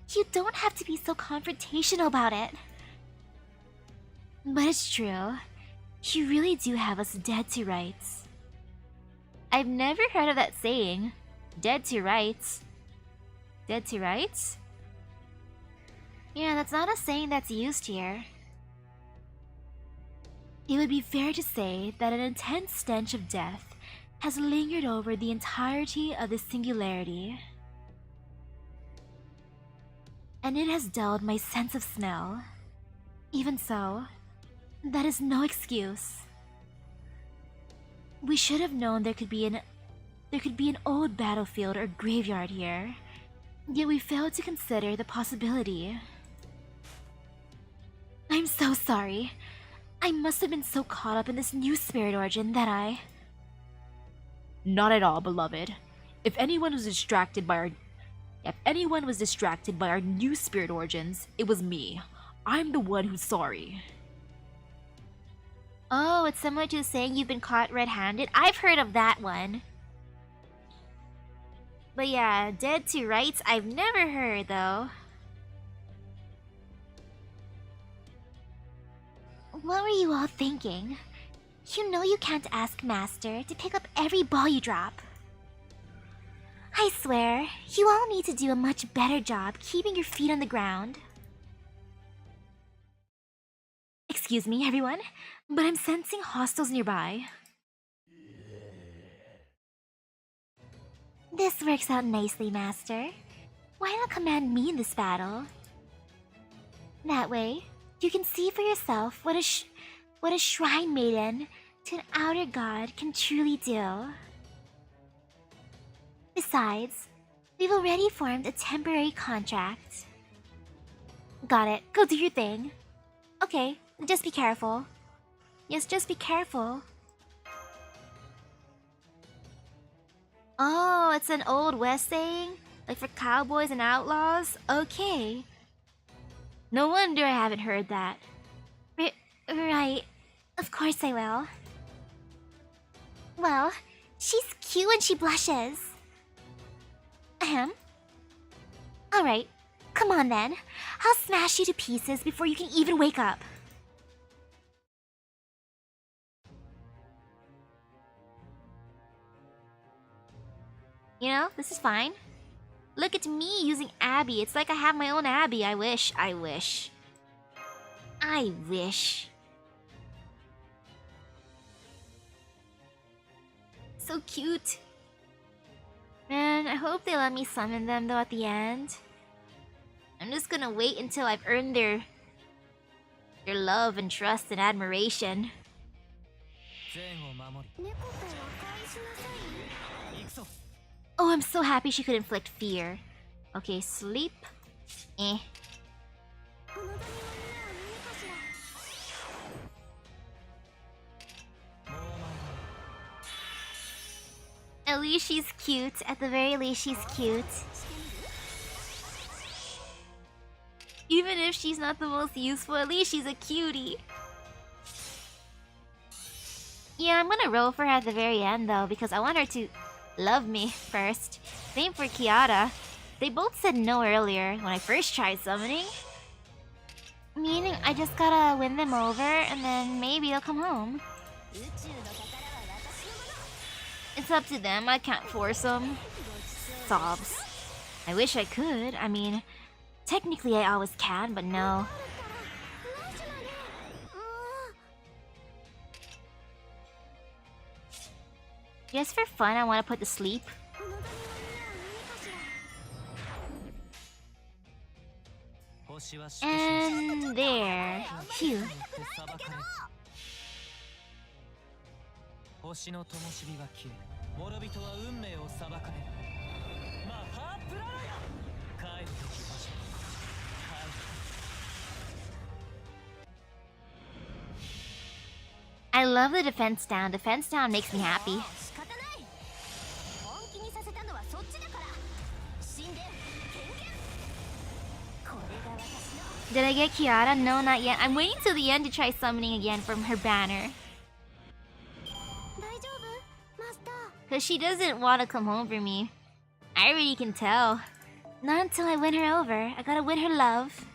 you don't have to be so confrontational about it. But it's true. You really do have us dead to rights. I've never heard of that saying. Dead to rights. Dead to rights? Yeah, that's not a saying that's used here. It would be fair to say that an intense stench of death has lingered over the entirety of the singularity. And it has dulled my sense of smell. Even so, that is no excuse. We should have known there could be an old battlefield or graveyard here, yet we failed to consider the possibility. I'm so sorry. I must have been so caught up in this new spirit origin that I... Not at all, beloved. If anyone was distracted by our new spirit origins, it was me. I'm the one who's sorry. Oh, it's similar to saying you've been caught red-handed. I've heard of that one. But yeah, dead to rights, I've never heard though. What were you all thinking? You know you can't ask Master to pick up every ball you drop. I swear, you all need to do a much better job keeping your feet on the ground. Excuse me, everyone, but I'm sensing hostiles nearby. This works out nicely, Master. Why not command me in this battle? That way, you can see for yourself what a shrine maiden to an outer god can truly do. Besides, we've already formed a temporary contract. Got it. Go do your thing. Okay, just be careful. Yes, just be careful. Oh, it's an old West saying? Like for cowboys and outlaws? Okay. No wonder I haven't heard that. Right. Of course I will. Well, she's cute when she blushes. Ahem. Alright, come on then. I'll smash you to pieces before you can even wake up. You know, this is fine. Look at me using Abby. It's like I have my own Abby. I wish. I wish. I wish. So cute. Man, I hope they let me summon them though at the end. I'm just gonna wait until I've earned their love and trust and admiration. Oh, I'm so happy she could inflict fear. Okay, sleep. Eh. At least she's cute. At the very least, she's cute. Even if she's not the most useful, at least she's a cutie. Yeah, I'm gonna roll for her at the very end though, because I want her to love me first. Same for Kiara. They both said no earlier when I first tried summoning. Meaning I just gotta win them over and then maybe they'll come home. It's up to them, I can't force them. Sobs. I wish I could, I mean, technically I always can, but no. Just for fun, I want to put to sleep. And there. Phew. I love the defense down. Defense down makes me happy. Did I get Kiara? No, not yet. I'm waiting till the end to try summoning again from her banner. Because she doesn't want to come home for me. I already can tell. Not until I win her over. I gotta win her love.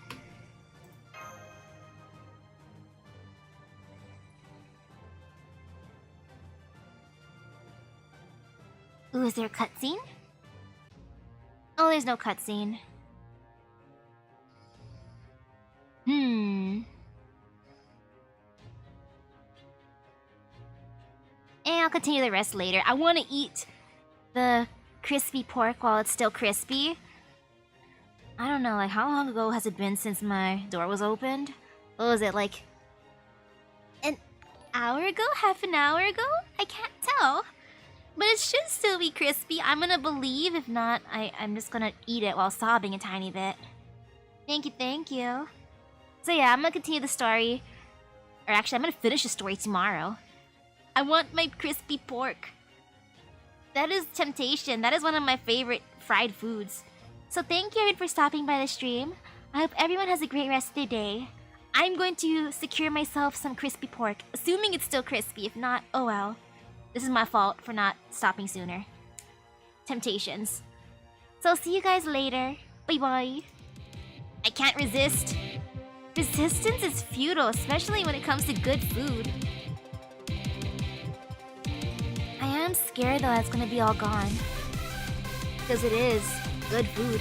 Ooh, is there a cutscene? Oh, there's no cutscene. And I'll continue the rest later. I want to eat the crispy pork while it's still crispy. I don't know, like how long ago has it been since my door was opened? What was it, like an hour ago? Half an hour ago? I can't tell. But it should still be crispy. I'm gonna believe. If not, I'm just gonna eat it while sobbing a tiny bit. Thank you, thank you. So yeah, I'm gonna continue the story. Or actually, I'm gonna finish the story tomorrow. I want my crispy pork. That is temptation. That is one of my favorite fried foods. So thank you everyone for stopping by the stream. I hope everyone has a great rest of their day. I'm going to secure myself some crispy pork, assuming it's still crispy. If not, oh well. This is my fault for not stopping sooner. Temptations. So I'll see you guys later. Bye bye. I can't resist. Resistance is futile, especially when it comes to good food. I am scared though that's gonna be all gone. Because it is good food.